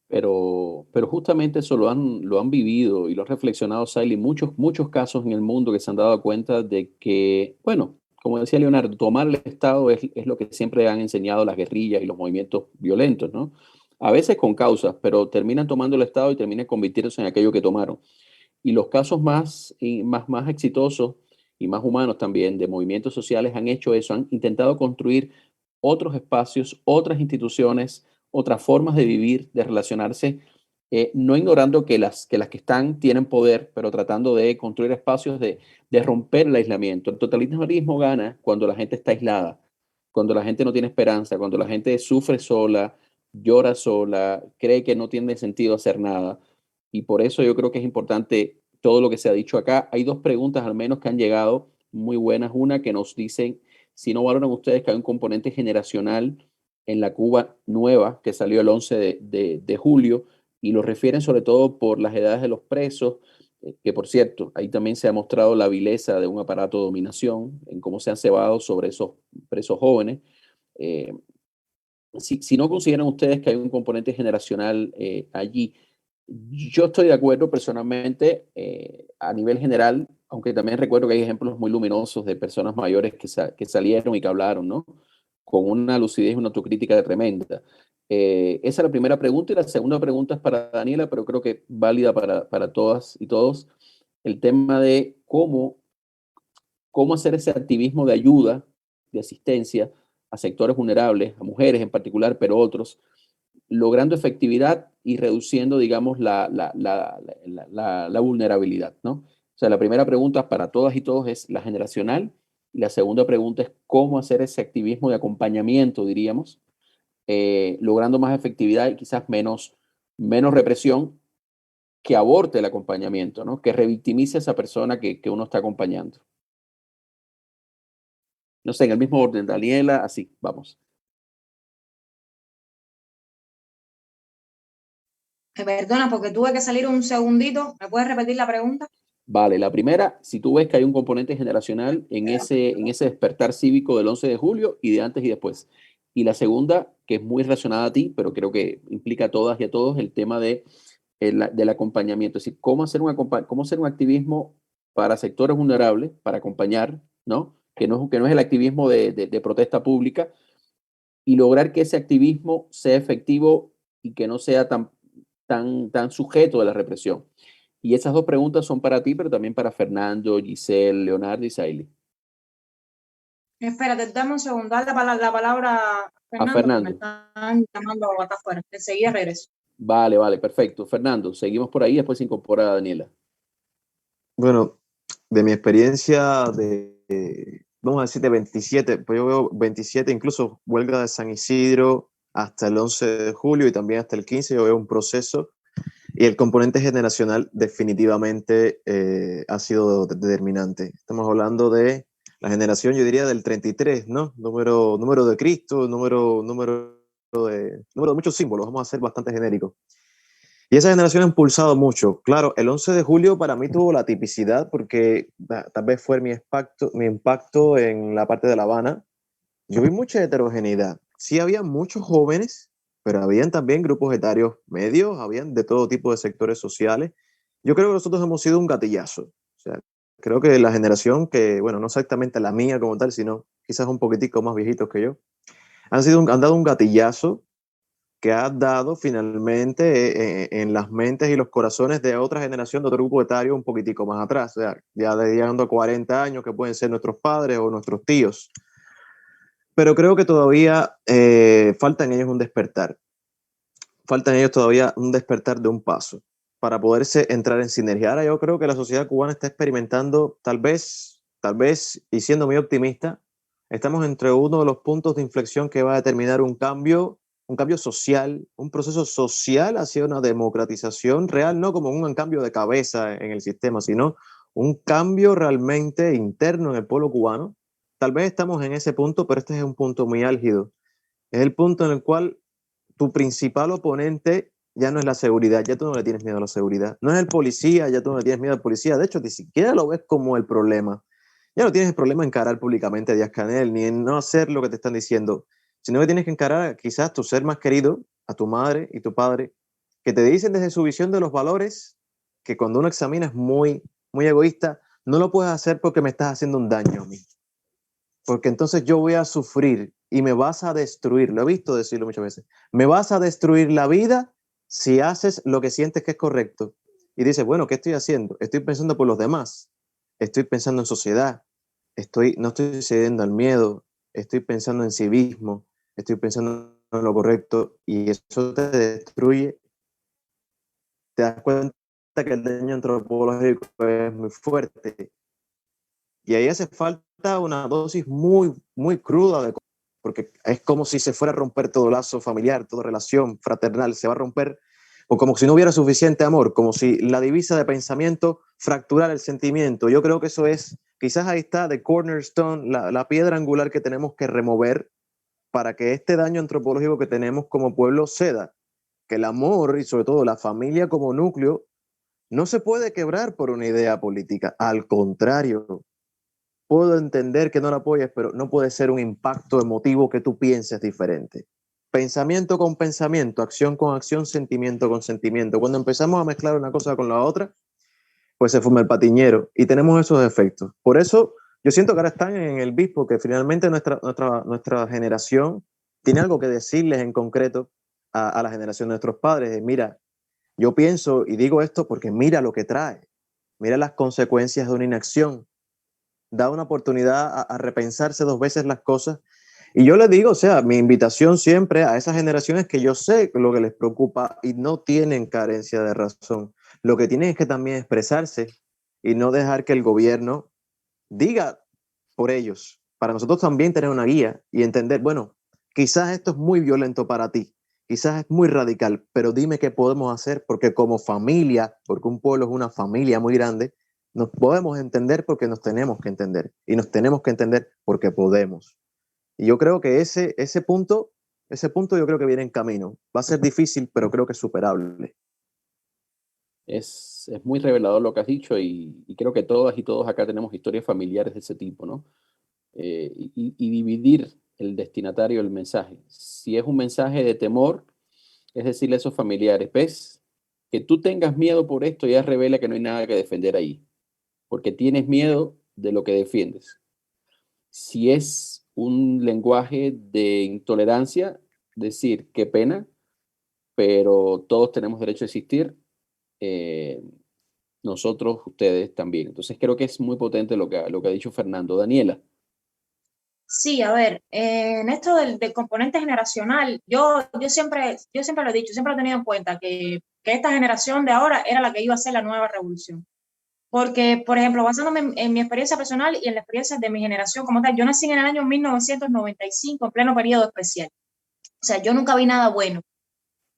S3: Pero justamente eso lo han vivido y lo ha reflexionado Saily, muchos casos en el mundo que se han dado cuenta de que, bueno, como decía Leonardo, tomar el Estado es lo que siempre han enseñado las guerrillas y los movimientos violentos, ¿no? A veces con causas, pero terminan tomando el Estado y terminan convirtiéndose en aquello que tomaron. Y los casos más exitosos y más humanos también de movimientos sociales han hecho eso, han intentado construir otros espacios, otras instituciones, otras formas de vivir, de relacionarse, no ignorando que las que están tienen poder, pero tratando de construir espacios de romper el aislamiento. El totalitarismo gana cuando la gente está aislada, cuando la gente no tiene esperanza, cuando la gente sufre sola, llora sola, cree que no tiene sentido hacer nada. Y por eso yo creo que es importante todo lo que se ha dicho acá. Hay dos preguntas al menos que han llegado muy buenas. Una que nos dicen si no valoran ustedes que hay un componente generacional en la Cuba nueva que salió el 11 de julio, y lo refieren sobre todo por las edades de los presos, que por cierto, ahí también se ha mostrado la vileza de un aparato de dominación en cómo se han cebado sobre esos presos jóvenes. Eh, si no consideran ustedes que hay un componente generacional allí, yo estoy de acuerdo personalmente a nivel general, aunque también recuerdo que hay ejemplos muy luminosos de personas mayores que salieron y que hablaron, ¿no? Con una lucidez y una autocrítica tremenda. Esa es la primera pregunta, y la segunda pregunta es para Daniela, pero creo que válida para todas y todos, el tema de cómo hacer ese activismo de ayuda, de asistencia a sectores vulnerables, a mujeres en particular, pero otros, logrando efectividad y reduciendo, digamos, la vulnerabilidad, ¿no? O sea, la primera pregunta para todas y todos es la generacional, y la segunda pregunta es cómo hacer ese activismo de acompañamiento, diríamos, logrando más efectividad y quizás menos represión, que aborte el acompañamiento, ¿no? Que revictimice a esa persona que uno está acompañando. No sé, en el mismo orden, Daniela, así, vamos.
S4: Perdona, porque tuve que salir un segundito. ¿Me puedes repetir la pregunta?
S3: Vale, la primera, si tú ves que hay un componente generacional en ese despertar cívico del 11 de julio y de antes y después. Y la segunda, que es muy relacionada a ti, pero creo que implica a todas y a todos, el tema del acompañamiento. Es decir, cómo hacer un activismo para sectores vulnerables, para acompañar, ¿no? Que no es el activismo de protesta pública, y lograr que ese activismo sea efectivo y que no sea tan sujeto a la represión. Y esas dos preguntas son para ti, pero también para Fernando, Giselle, Leonardo y Saily.
S4: Espérate, dame un segundo. Dale la palabra a Fernando, que me
S3: Fernando.
S4: están llamando acá afuera. Enseguida regreso.
S3: Vale, vale, perfecto. Fernando, seguimos por ahí, después se incorpora Daniela.
S5: Bueno, de mi experiencia vamos a decir de 27, pues yo veo 27, incluso huelga de San Isidro hasta el 11 de julio y también hasta el 15, yo veo un proceso y el componente generacional definitivamente ha sido determinante. Estamos hablando de la generación, yo diría, del 33, ¿no? Número de Cristo, número de muchos símbolos, vamos a ser bastante genéricos. Y esa generación ha impulsado mucho. Claro, el 11 de julio para mí tuvo la tipicidad porque tal vez fue mi impacto en la parte de La Habana. Yo vi mucha heterogeneidad. Sí había muchos jóvenes, pero habían también grupos etarios medios, habían de todo tipo de sectores sociales. Yo creo que nosotros hemos sido un gatillazo. O sea, creo que la generación que, bueno, no exactamente la mía como tal, sino quizás un poquitico más viejitos que yo, han dado un gatillazo que ha dado finalmente en las mentes y los corazones de otra generación, de otro grupo etario un poquitico más atrás, o sea, ya llegando a 40 años, que pueden ser nuestros padres o nuestros tíos. Pero creo que todavía falta en ellos un despertar. Falta en ellos todavía un despertar de un paso para poderse entrar en sinergia. Ahora yo creo que la sociedad cubana está experimentando, tal vez, y siendo muy optimista, estamos entre uno de los puntos de inflexión que va a determinar un cambio social, un proceso social hacia una democratización real, no como un cambio de cabeza en el sistema, sino un cambio realmente interno en el pueblo cubano. Tal vez estamos en ese punto, pero este es un punto muy álgido. Es el punto en el cual tu principal oponente ya no es la seguridad, ya tú no le tienes miedo a la seguridad. No es el policía, ya tú no le tienes miedo al policía. De hecho, ni siquiera lo ves como el problema. Ya no tienes el problema en encarar públicamente a Díaz-Canel, ni en no hacer lo que te están diciendo, sino que tienes que encarar a quizás tu ser más querido, a tu madre y tu padre, que te dicen desde su visión de los valores, que cuando uno examina es muy, muy egoísta, no lo puedes hacer porque me estás haciendo un daño a mí. Porque entonces yo voy a sufrir y me vas a destruir. Lo he visto decirlo muchas veces. Me vas a destruir la vida si haces lo que sientes que es correcto. Y dices, bueno, ¿qué estoy haciendo? Estoy pensando por los demás. Estoy pensando en sociedad. No estoy cediendo al miedo. Estoy pensando en civismo. Estoy pensando en lo correcto. Y eso te destruye. Te das cuenta que el daño antropológico es muy fuerte. Y ahí hace falta una dosis muy, muy cruda de, porque es como si se fuera a romper todo lazo familiar, toda relación fraternal, se va a romper, o como si no hubiera suficiente amor, como si la divisa de pensamiento fracturara el sentimiento. Yo creo que eso es, quizás ahí está the cornerstone, la piedra angular que tenemos que remover para que este daño antropológico que tenemos como pueblo ceda, que el amor y sobre todo la familia como núcleo no se puede quebrar por una idea política, al contrario. Puedo entender que no la apoyes, pero no puede ser un impacto emotivo que tú pienses diferente. Pensamiento con pensamiento, acción con acción, sentimiento con sentimiento. Cuando empezamos a mezclar una cosa con la otra, pues se forma el patiñero y tenemos esos efectos. Por eso yo siento que ahora están en el BIS, porque finalmente nuestra generación tiene algo que decirles en concreto a la generación de nuestros padres. Mira, yo pienso y digo esto porque mira lo que trae, mira las consecuencias de una inacción. Da una oportunidad a repensarse dos veces las cosas. Y yo les digo, o sea, mi invitación siempre a esas generaciones que yo sé lo que les preocupa y no tienen carencia de razón. Lo que tienen es que también expresarse y no dejar que el gobierno diga por ellos. Para nosotros también tener una guía y entender, bueno, quizás esto es muy violento para ti, quizás es muy radical, pero dime qué podemos hacer, porque como familia, porque un pueblo es una familia muy grande, nos podemos entender porque nos tenemos que entender y nos tenemos que entender porque podemos. Y yo creo que ese punto yo creo que viene en camino. Va a ser difícil, pero creo que es superable.
S3: Es muy revelador lo que has dicho y creo que todas y todos acá tenemos historias familiares de ese tipo, ¿no? Y dividir el destinatario del mensaje. Si es un mensaje de temor, es decirle a esos familiares, ves, que tú tengas miedo por esto ya revela que no hay nada que defender ahí, porque tienes miedo de lo que defiendes. Si es un lenguaje de intolerancia, decir, qué pena, pero todos tenemos derecho a existir, eh, nosotros, ustedes también. Entonces creo que es muy potente lo que ha dicho Fernando. Daniela.
S4: Sí, a ver, en esto del componente generacional, yo siempre lo he dicho, siempre he tenido en cuenta que esta generación de ahora era la que iba a ser la nueva revolución. Porque, por ejemplo, basándome en mi experiencia personal y en la experiencia de mi generación como tal, yo nací en el año 1995, en pleno periodo especial. O sea, yo nunca vi nada bueno.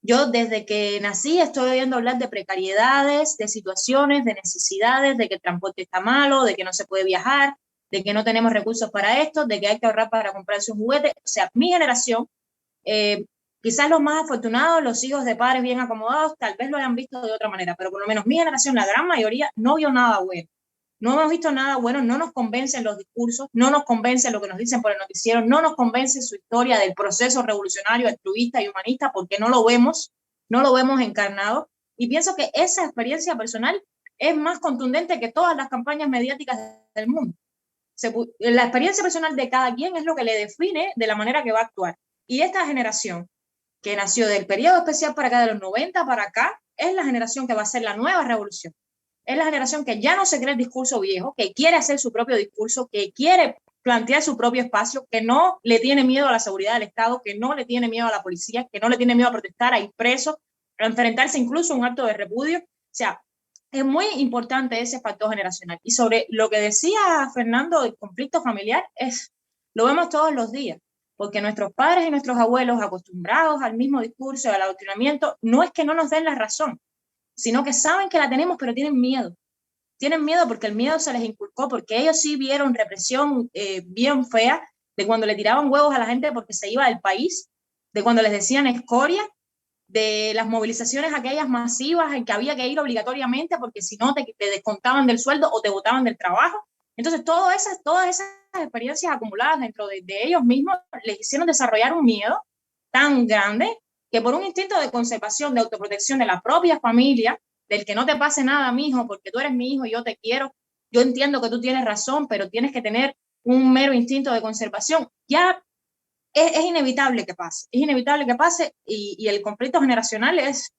S4: Yo desde que nací estoy oyendo hablar de precariedades, de situaciones, de necesidades, de que el transporte está malo, de que no se puede viajar, de que no tenemos recursos para esto, de que hay que ahorrar para comprarse un juguete. O sea, mi generación, eh, quizás los más afortunados, los hijos de padres bien acomodados, tal vez lo hayan visto de otra manera, pero por lo menos mi generación, la gran mayoría, no vio nada bueno. No hemos visto nada bueno, no nos convencen los discursos, no nos convence lo que nos dicen por el noticiero, no nos convence su historia del proceso revolucionario, altruista y humanista, porque no lo vemos encarnado. Y pienso que esa experiencia personal es más contundente que todas las campañas mediáticas del mundo. La experiencia personal de cada quien es lo que le define de la manera que va a actuar. Y esta generación que nació del periodo especial para acá, de los 90 para acá, es la generación que va a ser la nueva revolución. Es la generación que ya no se cree el discurso viejo, que quiere hacer su propio discurso, que quiere plantear su propio espacio, que no le tiene miedo a la seguridad del Estado, que no le tiene miedo a la policía, que no le tiene miedo a protestar, a ir preso, a enfrentarse incluso a un acto de repudio. O sea, es muy importante ese factor generacional. Y sobre lo que decía Fernando del conflicto familiar, lo vemos todos los días, porque nuestros padres y nuestros abuelos, acostumbrados al mismo discurso, al adoctrinamiento, no es que no nos den la razón, sino que saben que la tenemos, pero tienen miedo. Tienen miedo porque el miedo se les inculcó, porque ellos sí vieron represión bien fea, de cuando le tiraban huevos a la gente porque se iba del país, de cuando les decían escoria, de las movilizaciones aquellas masivas en que había que ir obligatoriamente porque si no te descontaban del sueldo o te botaban del trabajo. Entonces, todas esas experiencias acumuladas dentro de ellos mismos les hicieron desarrollar un miedo tan grande que por un instinto de conservación, de autoprotección de la propia familia, del que no te pase nada, mijo, porque tú eres mi hijo y yo te quiero, yo entiendo que tú tienes razón, pero tienes que tener un mero instinto de conservación, ya es inevitable que pase, y el conflicto generacional es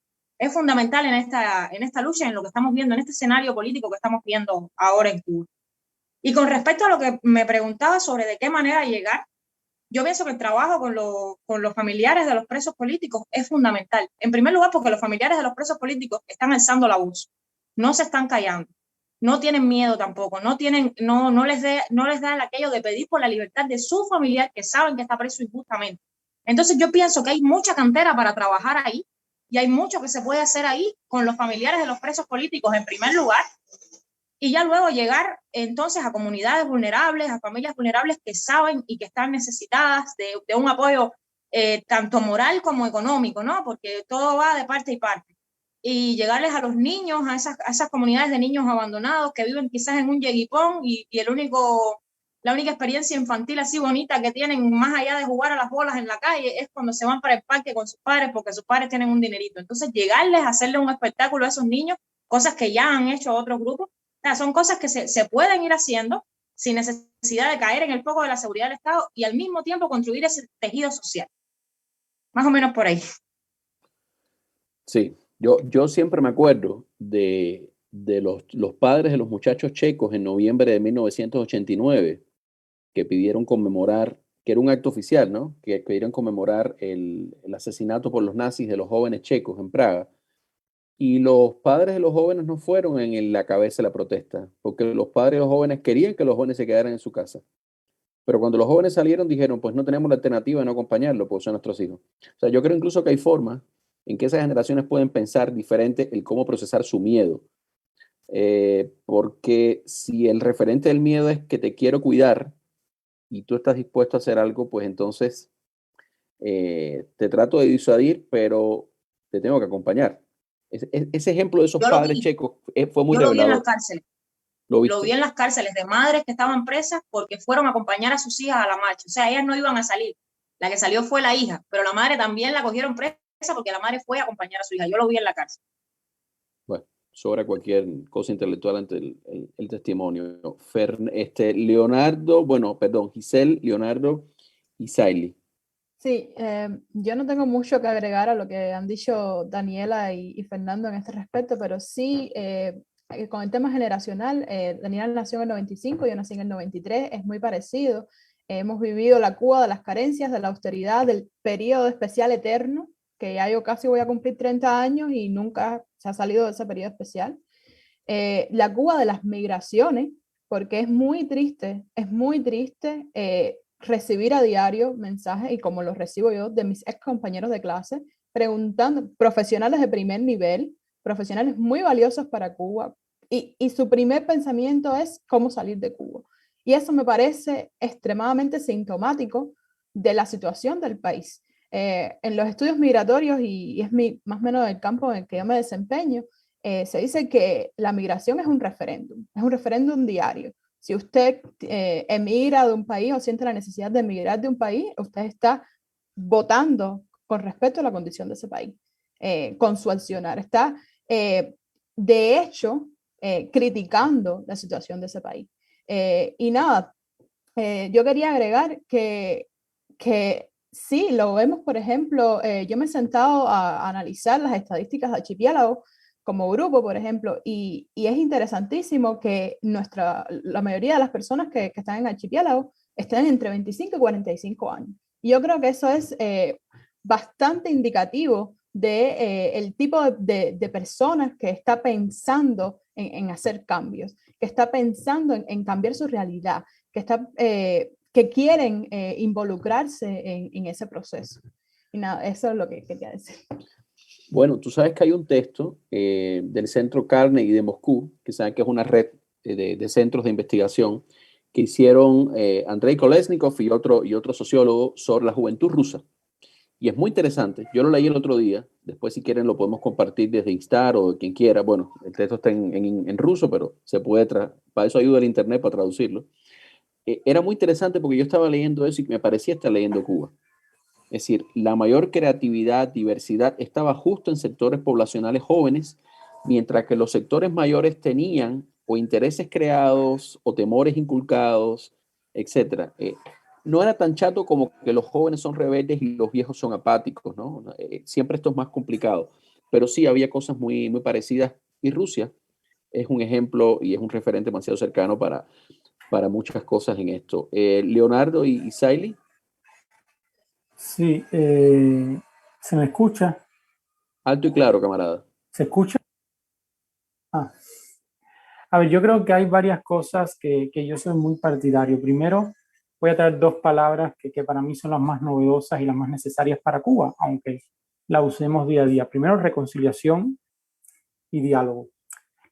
S4: fundamental en esta lucha, en lo que estamos viendo, en este escenario político que estamos viendo ahora en Cuba. Y con respecto a lo que me preguntaba sobre de qué manera llegar, yo pienso que el trabajo con los familiares de los presos políticos es fundamental. En primer lugar, porque los familiares de los presos políticos están alzando la voz, no se están callando, no tienen miedo tampoco, no les da el aquello de pedir por la libertad de su familiar que saben que está preso injustamente. Entonces yo pienso que hay mucha cantera para trabajar ahí y hay mucho que se puede hacer ahí con los familiares de los presos políticos en primer lugar, y ya luego llegar entonces a comunidades vulnerables, a familias vulnerables que saben y que están necesitadas de un apoyo tanto moral como económico, ¿no? Porque todo va de parte y parte. Y llegarles a los niños, a esas comunidades de niños abandonados que viven quizás en un yeguipón y la única experiencia infantil así bonita que tienen, más allá de jugar a las bolas en la calle, es cuando se van para el parque con sus padres porque sus padres tienen un dinerito. Entonces, llegarles a hacerle un espectáculo a esos niños, cosas que ya han hecho otros grupos, o sea, son cosas que se pueden ir haciendo sin necesidad de caer en el foco de la seguridad del Estado y al mismo tiempo construir ese tejido social. Más o menos por ahí.
S3: Sí, yo siempre me acuerdo de los padres de los muchachos checos en noviembre de 1989 que pidieron conmemorar, que era un acto oficial, ¿no? Que pidieron conmemorar el asesinato por los nazis de los jóvenes checos en Praga. Y los padres de los jóvenes no fueron en la cabeza de la protesta, porque los padres de los jóvenes querían que los jóvenes se quedaran en su casa. Pero cuando los jóvenes salieron, dijeron, pues no tenemos la alternativa de no acompañarlo, porque son nuestros hijos. O sea, yo creo incluso que hay formas en que esas generaciones pueden pensar diferente el cómo procesar su miedo. Porque si el referente del miedo es que te quiero cuidar y tú estás dispuesto a hacer algo, pues entonces te trato de disuadir, pero te tengo que acompañar. Ese ejemplo de esos padres checos fue muy revelador.
S4: Lo vi en las cárceles. Lo vi en las cárceles de madres que estaban presas porque fueron a acompañar a sus hijas a la marcha. O sea, ellas no iban a salir. La que salió fue la hija, pero la madre también la cogieron presa porque la madre fue a acompañar a su hija. Yo lo vi en la cárcel.
S3: Bueno, sobra cualquier cosa intelectual ante el testimonio. Leonardo, bueno, perdón, Giselle, Leonardo y Saily.
S6: Sí, yo no tengo mucho que agregar a lo que han dicho Daniela y Fernando en este respecto, pero sí, con el tema generacional, Daniela nació en el 95, yo nací en el 93, es muy parecido. Hemos vivido la Cuba de las carencias, de la austeridad, del periodo especial eterno, que ya yo casi voy a cumplir 30 años y nunca se ha salido de ese periodo especial. La Cuba de las migraciones, porque es muy triste recibir a diario mensajes, y como los recibo yo, de mis ex compañeros de clase, preguntando, profesionales de primer nivel, profesionales muy valiosos para Cuba, y su primer pensamiento es cómo salir de Cuba. Y eso me parece extremadamente sintomático de la situación del país. En los estudios migratorios, y es más o menos el campo en el que yo me desempeño, se dice que la migración es un referéndum diario. Si usted emigra de un país o siente la necesidad de emigrar de un país, usted está votando con respecto a la condición de ese país, con su accionar. Está, de hecho, criticando la situación de ese país. Y nada, yo quería agregar que sí, lo vemos, por ejemplo, yo me he sentado a analizar las estadísticas de Archipiélago como grupo, por ejemplo, y es interesantísimo que la mayoría de las personas que están en Archipiélago estén entre 25 y 45 años. Y yo creo que eso es bastante indicativo de el tipo de personas que está pensando en hacer cambios, que está pensando en cambiar su realidad, que quieren involucrarse en ese proceso. Y nada, eso es lo que quería decir.
S3: Bueno, tú sabes que hay un texto del Centro Carnegie de Moscú, que saben que es una red de centros de investigación que hicieron Andrei Kolesnikov y otro sociólogo sobre la juventud rusa. Y es muy interesante. Yo lo leí el otro día. Después, si quieren, lo podemos compartir desde Instar o quien quiera. Bueno, el texto está en ruso, pero se puede para eso ayuda el internet para traducirlo. Era muy interesante porque yo estaba leyendo eso y me parecía estar leyendo Cuba. Es decir, la mayor creatividad, diversidad estaba justo en sectores poblacionales jóvenes, mientras que los sectores mayores tenían o intereses creados o temores inculcados, etc. No era tan chato como que los jóvenes son rebeldes y los viejos son apáticos, ¿no? Siempre esto es más complicado, pero sí había cosas muy, muy parecidas, y Rusia es un ejemplo y es un referente demasiado cercano para muchas cosas en esto. Leonardo y Saily.
S2: Sí, ¿se me escucha?
S3: Alto y claro, camarada.
S2: ¿Se escucha? A ver, yo creo que hay varias cosas que yo soy muy partidario. Primero, voy a traer dos palabras que para mí son las más novedosas y las más necesarias para Cuba, aunque la usemos día a día. Primero, reconciliación y diálogo.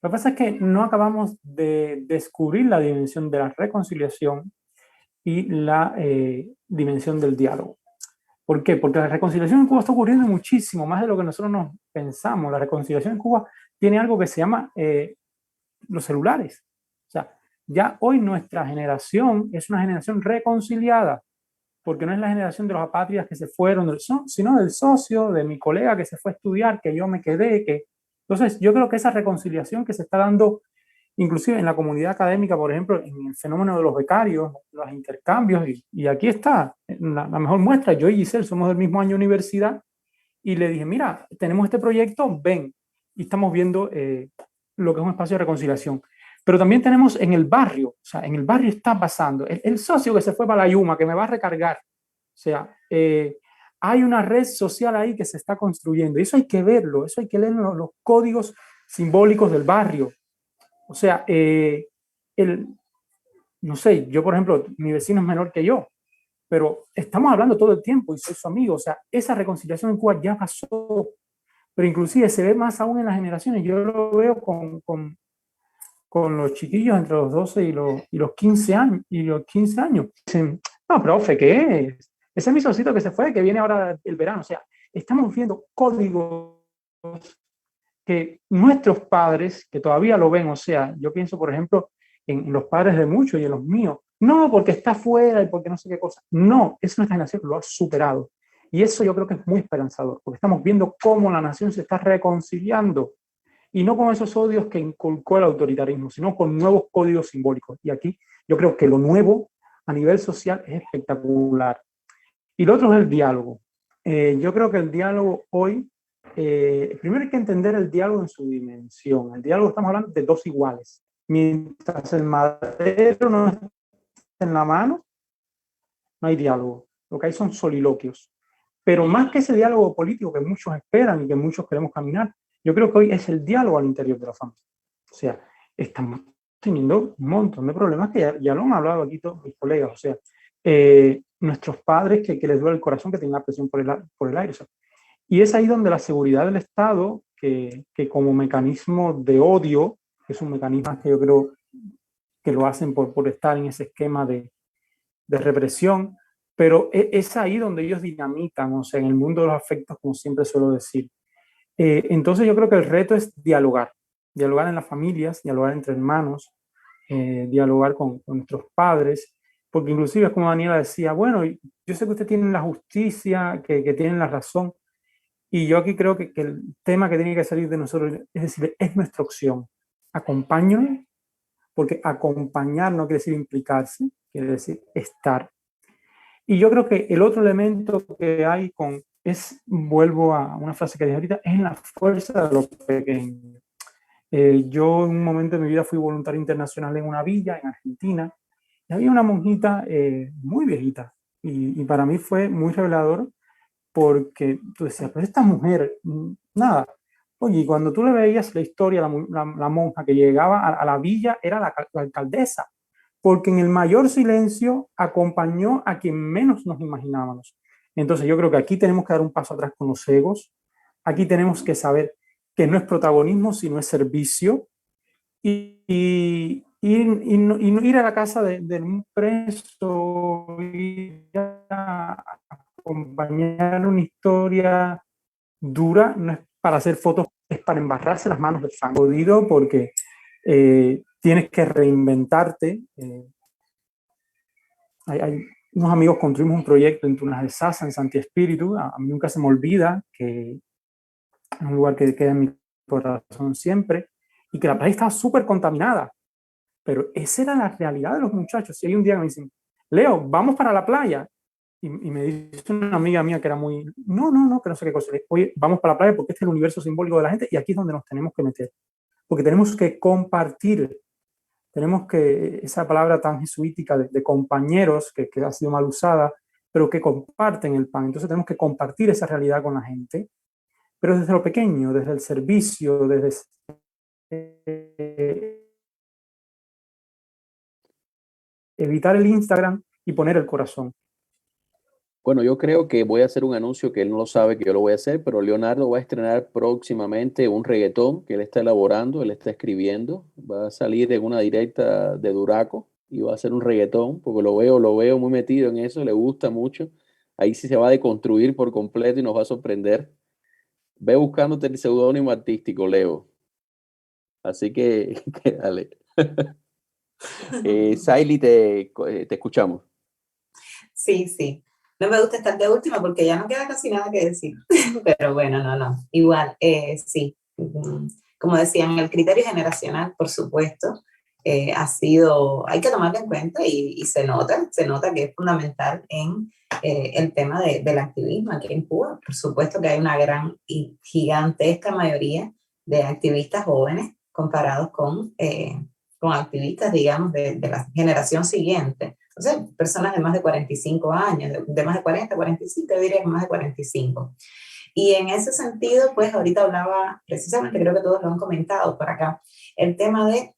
S2: Lo que pasa es que no acabamos de descubrir la dimensión de la reconciliación y la dimensión del diálogo. ¿Por qué? Porque la reconciliación en Cuba está ocurriendo muchísimo, más de lo que nosotros nos pensamos. La reconciliación en Cuba tiene algo que se llama los celulares. O sea, ya hoy nuestra generación es una generación reconciliada, porque no es la generación de los apátridas que se fueron, sino del socio, de mi colega que se fue a estudiar, que yo me quedé. Entonces, yo creo que esa reconciliación que se está dando, inclusive en la comunidad académica, por ejemplo, en el fenómeno de los becarios, los intercambios, y aquí está la mejor muestra. Yo y Giselle somos del mismo año de universidad, y le dije, mira, tenemos este proyecto, ven, y estamos viendo lo que es un espacio de reconciliación. Pero también tenemos en el barrio, o sea, en el barrio está pasando, el socio que se fue para la Yuma, que me va a recargar, o sea, hay una red social ahí que se está construyendo, y eso hay que verlo, eso hay que leer los códigos simbólicos del barrio. O sea, no sé, yo por ejemplo, mi vecino es menor que yo, pero estamos hablando todo el tiempo y soy su amigo, o sea, esa reconciliación en Cuba ya pasó, pero inclusive se ve más aún en las generaciones. Yo lo veo con los chiquillos entre los 12 y los 15 años. Dicen, no, profe, ¿qué es? Ese es mi socito que se fue, que viene ahora el verano. O sea, estamos viendo códigos que nuestros padres, que todavía lo ven, o sea, yo pienso, por ejemplo, en los padres de muchos y en los míos, no, porque está fuera y porque no sé qué cosa. No, es nuestra generación, lo ha superado. Y eso yo creo que es muy esperanzador, porque estamos viendo cómo la nación se está reconciliando, y no con esos odios que inculcó el autoritarismo, sino con nuevos códigos simbólicos. Y aquí yo creo que lo nuevo a nivel social es espectacular. Y lo otro es el diálogo. Yo creo que el diálogo hoy, primero hay que entender el diálogo en su dimensión. El diálogo, estamos hablando de dos iguales. Mientras el madero no está en la mano, no hay diálogo. Lo que hay son soliloquios. Pero más que ese diálogo político que muchos esperan y que muchos queremos caminar, yo creo que hoy es el diálogo al interior de la familia. O sea, estamos teniendo un montón de problemas que ya lo han hablado aquí todos mis colegas. O sea, nuestros padres que les duele el corazón, que tienen la presión por el aire. O sea, y es ahí donde la seguridad del Estado, que como mecanismo de odio, que es un mecanismo que yo creo que lo hacen por estar en ese esquema de represión, pero es ahí donde ellos dinamitan, o sea, en el mundo de los afectos, como siempre suelo decir. Entonces yo creo que el reto es dialogar en las familias, dialogar entre hermanos, dialogar con nuestros padres, porque inclusive es como Daniela decía, bueno, yo sé que ustedes tienen la justicia, que tienen la razón, y yo aquí creo que el tema que tiene que salir de nosotros, es decir, es nuestra opción. Acompáñanos, porque acompañar no quiere decir implicarse, quiere decir estar. Y yo creo que el otro elemento que hay vuelvo a una frase que dije ahorita, es la fuerza de los pequeños. Yo en un momento de mi vida fui voluntario internacional en una villa en Argentina, y había una monjita muy viejita, y para mí fue muy revelador, porque tú decías, pero esta mujer, nada. Oye, y cuando tú le veías la historia, la monja que llegaba a la villa era la alcaldesa, porque en el mayor silencio acompañó a quien menos nos imaginábamos. Entonces yo creo que aquí tenemos que dar un paso atrás con los egos, aquí tenemos que saber que no es protagonismo, sino es servicio, y no ir a la casa de un preso, ir a acompañar una historia dura, no es para hacer fotos, es para embarrarse las manos de fango, jodido, porque tienes que reinventarte. Hay unos amigos, construimos un proyecto en Tunas de Sasa, en Santi Espíritu. A mí nunca se me olvida que es un lugar que queda en mi corazón siempre, y que la playa estaba súper contaminada, pero esa era la realidad de los muchachos. Y hay un día que me dicen, Leo, vamos para la playa, y me dice una amiga mía que era muy, no, que no sé qué cosa, oye, vamos para la playa porque este es el universo simbólico de la gente, y aquí es donde nos tenemos que meter, porque tenemos que compartir, tenemos que, esa palabra tan jesuítica de compañeros, que ha sido mal usada, pero que comparten el pan. Entonces tenemos que compartir esa realidad con la gente, pero desde lo pequeño, desde el servicio, desde evitar el Instagram y poner el corazón.
S3: Bueno, yo creo que voy a hacer un anuncio que él no lo sabe que yo lo voy a hacer, pero Leonardo va a estrenar próximamente un reggaetón que él está elaborando, él está escribiendo, va a salir en una directa de Duraco y va a hacer un reggaetón, porque lo veo muy metido en eso, le gusta mucho. Ahí sí se va a deconstruir por completo y nos va a sorprender. Ve buscándote el seudónimo artístico, Leo. Así que dale. Saily, te escuchamos.
S7: Sí. No me gusta estar de última porque ya no queda casi nada que decir. Pero bueno, no. Igual, sí. Como decían, el criterio generacional, por supuesto, hay que tomarlo en cuenta y se nota que es fundamental en el tema del activismo aquí en Cuba. Por supuesto que hay una gran y gigantesca mayoría de activistas jóvenes comparados con activistas, digamos, de la generación siguiente. O sea, personas de más de 45 años, de más de 40, 45, yo diría que más de 45. Y en ese sentido, pues ahorita hablaba, precisamente creo que todos lo han comentado por acá, el tema de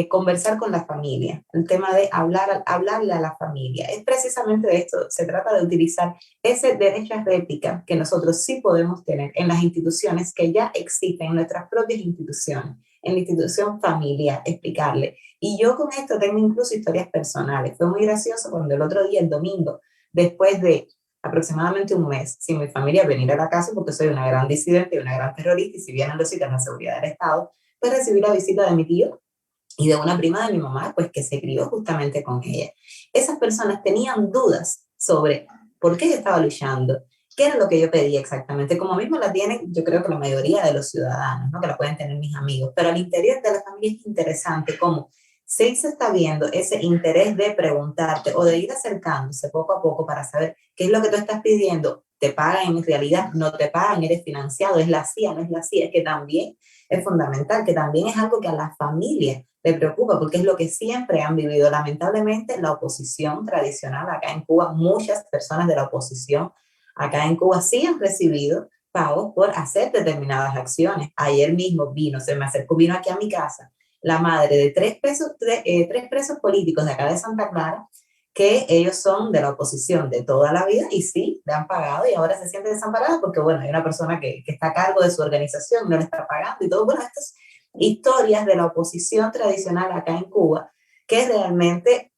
S7: conversar con la familia, el tema de hablarle a la familia. Es precisamente de esto, se trata de utilizar ese derecho a réplica que nosotros sí podemos tener en las instituciones que ya existen, en nuestras propias instituciones, en la institución familiar, explicarle. Y yo con esto tengo incluso historias personales. Fue muy gracioso cuando el otro día, el domingo, después de aproximadamente un mes, sin mi familia venir a la casa, porque soy una gran disidente y una gran terrorista, y si bien lo citan la seguridad del Estado, pues recibí la visita de mi tío y de una prima de mi mamá, pues que se crió justamente con ella. Esas personas tenían dudas sobre por qué yo estaba luchando, qué era lo que yo pedía exactamente, como mismo la tienen, yo creo que la mayoría de los ciudadanos, ¿no? Que la pueden tener mis amigos, pero al interior de la familia es interesante cómo sí se está viendo ese interés de preguntarte o de ir acercándose poco a poco para saber qué es lo que tú estás pidiendo, te pagan en realidad, no te pagan, eres financiado, es la CIA, no es la CIA, es que también es fundamental, que también es algo que a la familia le preocupa, porque es lo que siempre han vivido. Lamentablemente, la oposición tradicional acá en Cuba, muchas personas de la oposición acá en Cuba sí han recibido pagos por hacer determinadas acciones. Ayer mismo vino aquí a mi casa la madre de tres presos políticos de acá de Santa Clara, que ellos son de la oposición de toda la vida y sí, le han pagado y ahora se siente desamparada porque, bueno, hay una persona que está a cargo de su organización, no le está pagando y todo. Bueno, estas historias de la oposición tradicional acá en Cuba, que realmente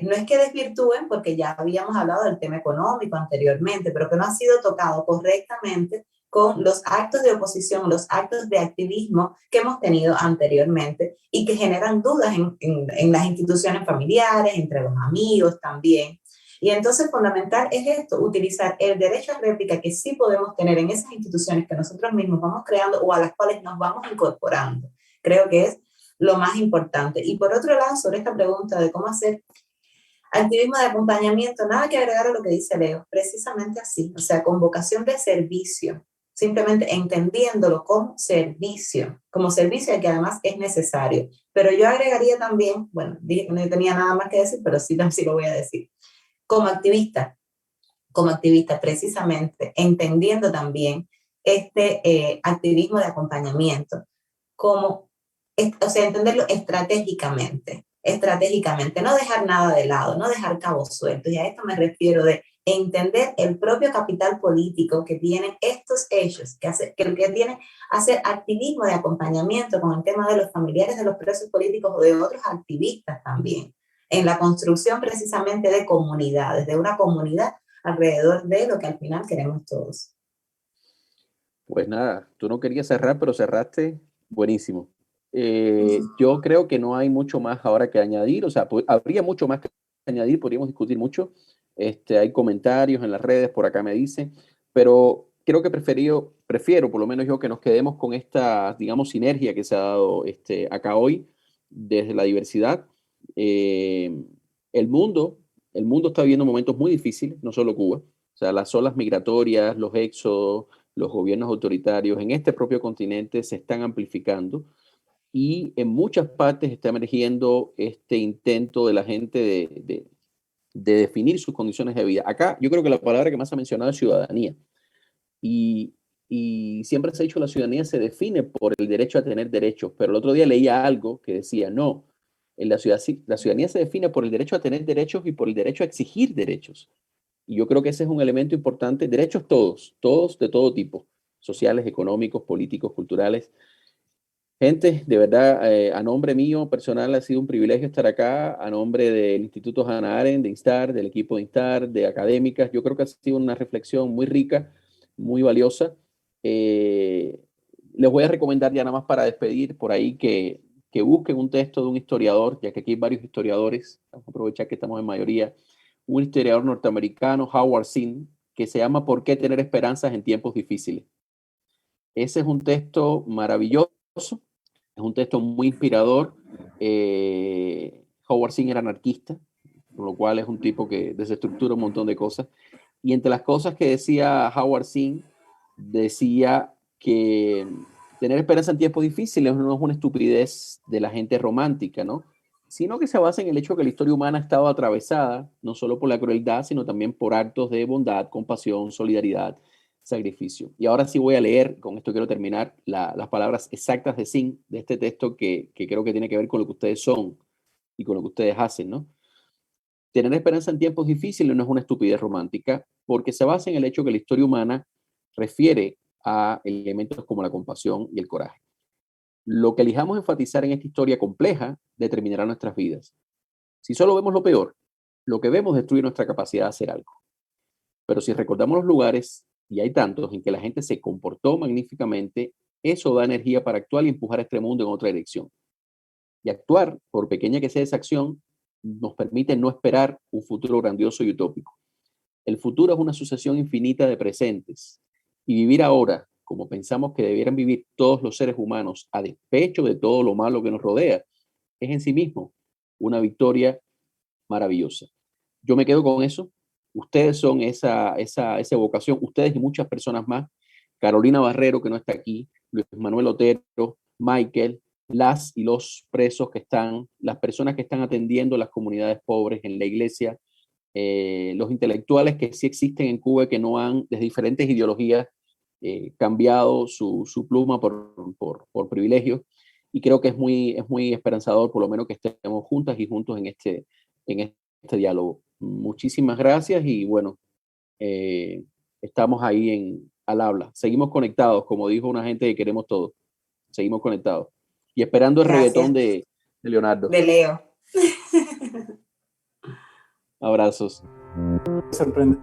S7: no es que desvirtúen, porque ya habíamos hablado del tema económico anteriormente, pero que no ha sido tocado correctamente con los actos de oposición, los actos de activismo que hemos tenido anteriormente y que generan dudas en las instituciones familiares, entre los amigos también. Y entonces fundamental es esto, utilizar el derecho a réplica que sí podemos tener en esas instituciones que nosotros mismos vamos creando o a las cuales nos vamos incorporando. Creo que es lo más importante. Y por otro lado, sobre esta pregunta de cómo hacer activismo de acompañamiento, nada que agregar a lo que dice Leo, precisamente así, o sea, con vocación de servicio, simplemente entendiéndolo como servicio que además es necesario. Pero yo agregaría también, bueno, dije que no tenía nada más que decir, pero sí lo voy a decir, como activista precisamente, entendiendo también este activismo de acompañamiento, como, o sea, entenderlo estratégicamente, no dejar nada de lado, no dejar cabos sueltos, y a esto me refiero de entender el propio capital político que tienen estos hechos, que tienen hacer activismo de acompañamiento con el tema de los familiares de los presos políticos o de otros activistas también, en la construcción precisamente de comunidades, de una comunidad alrededor de lo que al final queremos todos.
S3: Pues nada, tú no querías cerrar, pero cerraste buenísimo. Yo creo que no hay mucho más ahora que añadir, o sea, habría mucho más que añadir, podríamos discutir mucho. Hay comentarios en las redes, por acá me dicen, pero creo que prefiero, por lo menos yo, que nos quedemos con esta, digamos, sinergia que se ha dado acá hoy desde la diversidad. El mundo está viviendo momentos muy difíciles, no solo Cuba. O sea, las olas migratorias, los éxodos, los gobiernos autoritarios en este propio continente se están amplificando y en muchas partes está emergiendo este intento de la gente de definir sus condiciones de vida. Acá yo creo que la palabra que más se ha mencionado es ciudadanía. Y siempre se ha dicho que la ciudadanía se define por el derecho a tener derechos, pero el otro día leía algo que decía, no, la ciudadanía se define por el derecho a tener derechos y por el derecho a exigir derechos. Y yo creo que ese es un elemento importante. Derechos todos de todo tipo, sociales, económicos, políticos, culturales. Gente, de verdad, a nombre mío personal ha sido un privilegio estar acá, a nombre del Instituto Hannah Arendt, de Instar, del equipo de Instar, de académicas. Yo creo que ha sido una reflexión muy rica, muy valiosa. Les voy a recomendar ya nada más para despedir por ahí que busquen un texto de un historiador, ya que aquí hay varios historiadores, vamos a aprovechar que estamos en mayoría, un historiador norteamericano, Howard Zinn, que se llama ¿Por qué tener esperanzas en tiempos difíciles? Ese es un texto maravilloso, es un texto muy inspirador. Howard Zinn era anarquista, por lo cual es un tipo que desestructura un montón de cosas. Y entre las cosas que decía Howard Zinn, decía que tener esperanza en tiempos difíciles no es una estupidez de la gente romántica, ¿no? Sino que se basa en el hecho de que la historia humana ha estado atravesada no solo por la crueldad, sino también por actos de bondad, compasión, solidaridad, sacrificio. Y ahora sí voy a leer, con esto quiero terminar, las palabras exactas de Zinn, de este texto que creo que tiene que ver con lo que ustedes son y con lo que ustedes hacen, ¿no? Tener esperanza en tiempos difíciles no es una estupidez romántica, porque se basa en el hecho que la historia humana refiere a elementos como la compasión y el coraje. Lo que elijamos enfatizar en esta historia compleja determinará nuestras vidas. Si solo vemos lo peor, lo que vemos destruye nuestra capacidad de hacer algo. Pero si recordamos los lugares, y hay tantos, en que la gente se comportó magníficamente, eso da energía para actuar y empujar a este mundo en otra dirección. Y actuar, por pequeña que sea esa acción, nos permite no esperar un futuro grandioso y utópico. El futuro es una sucesión infinita de presentes. Y vivir ahora, como pensamos que debieran vivir todos los seres humanos, a despecho de todo lo malo que nos rodea, es en sí mismo una victoria maravillosa. Yo me quedo con eso. Ustedes son esa vocación, ustedes y muchas personas más. Carolina Barrero, que no está aquí, Luis Manuel Otero, Michael, las y los presos que están, las personas que están atendiendo las comunidades pobres en la iglesia, los intelectuales que sí existen en Cuba, que no han, desde diferentes ideologías, cambiado su pluma por privilegios, y creo que es muy esperanzador, por lo menos, que estemos juntas y juntos en este diálogo. Muchísimas gracias y bueno, estamos ahí al habla. Seguimos conectados, como dijo una gente que queremos todos. Seguimos conectados. Y esperando el reggaetón de Leonardo.
S7: De Leo.
S3: Abrazos.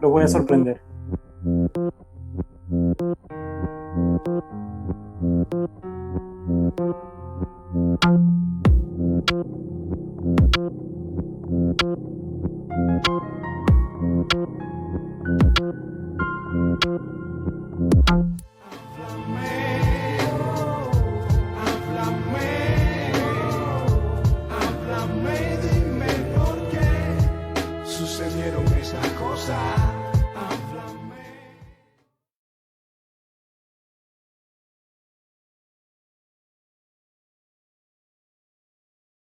S2: Lo voy a sorprender.
S1: Háblame, dime por qué sucedieron esas cosas.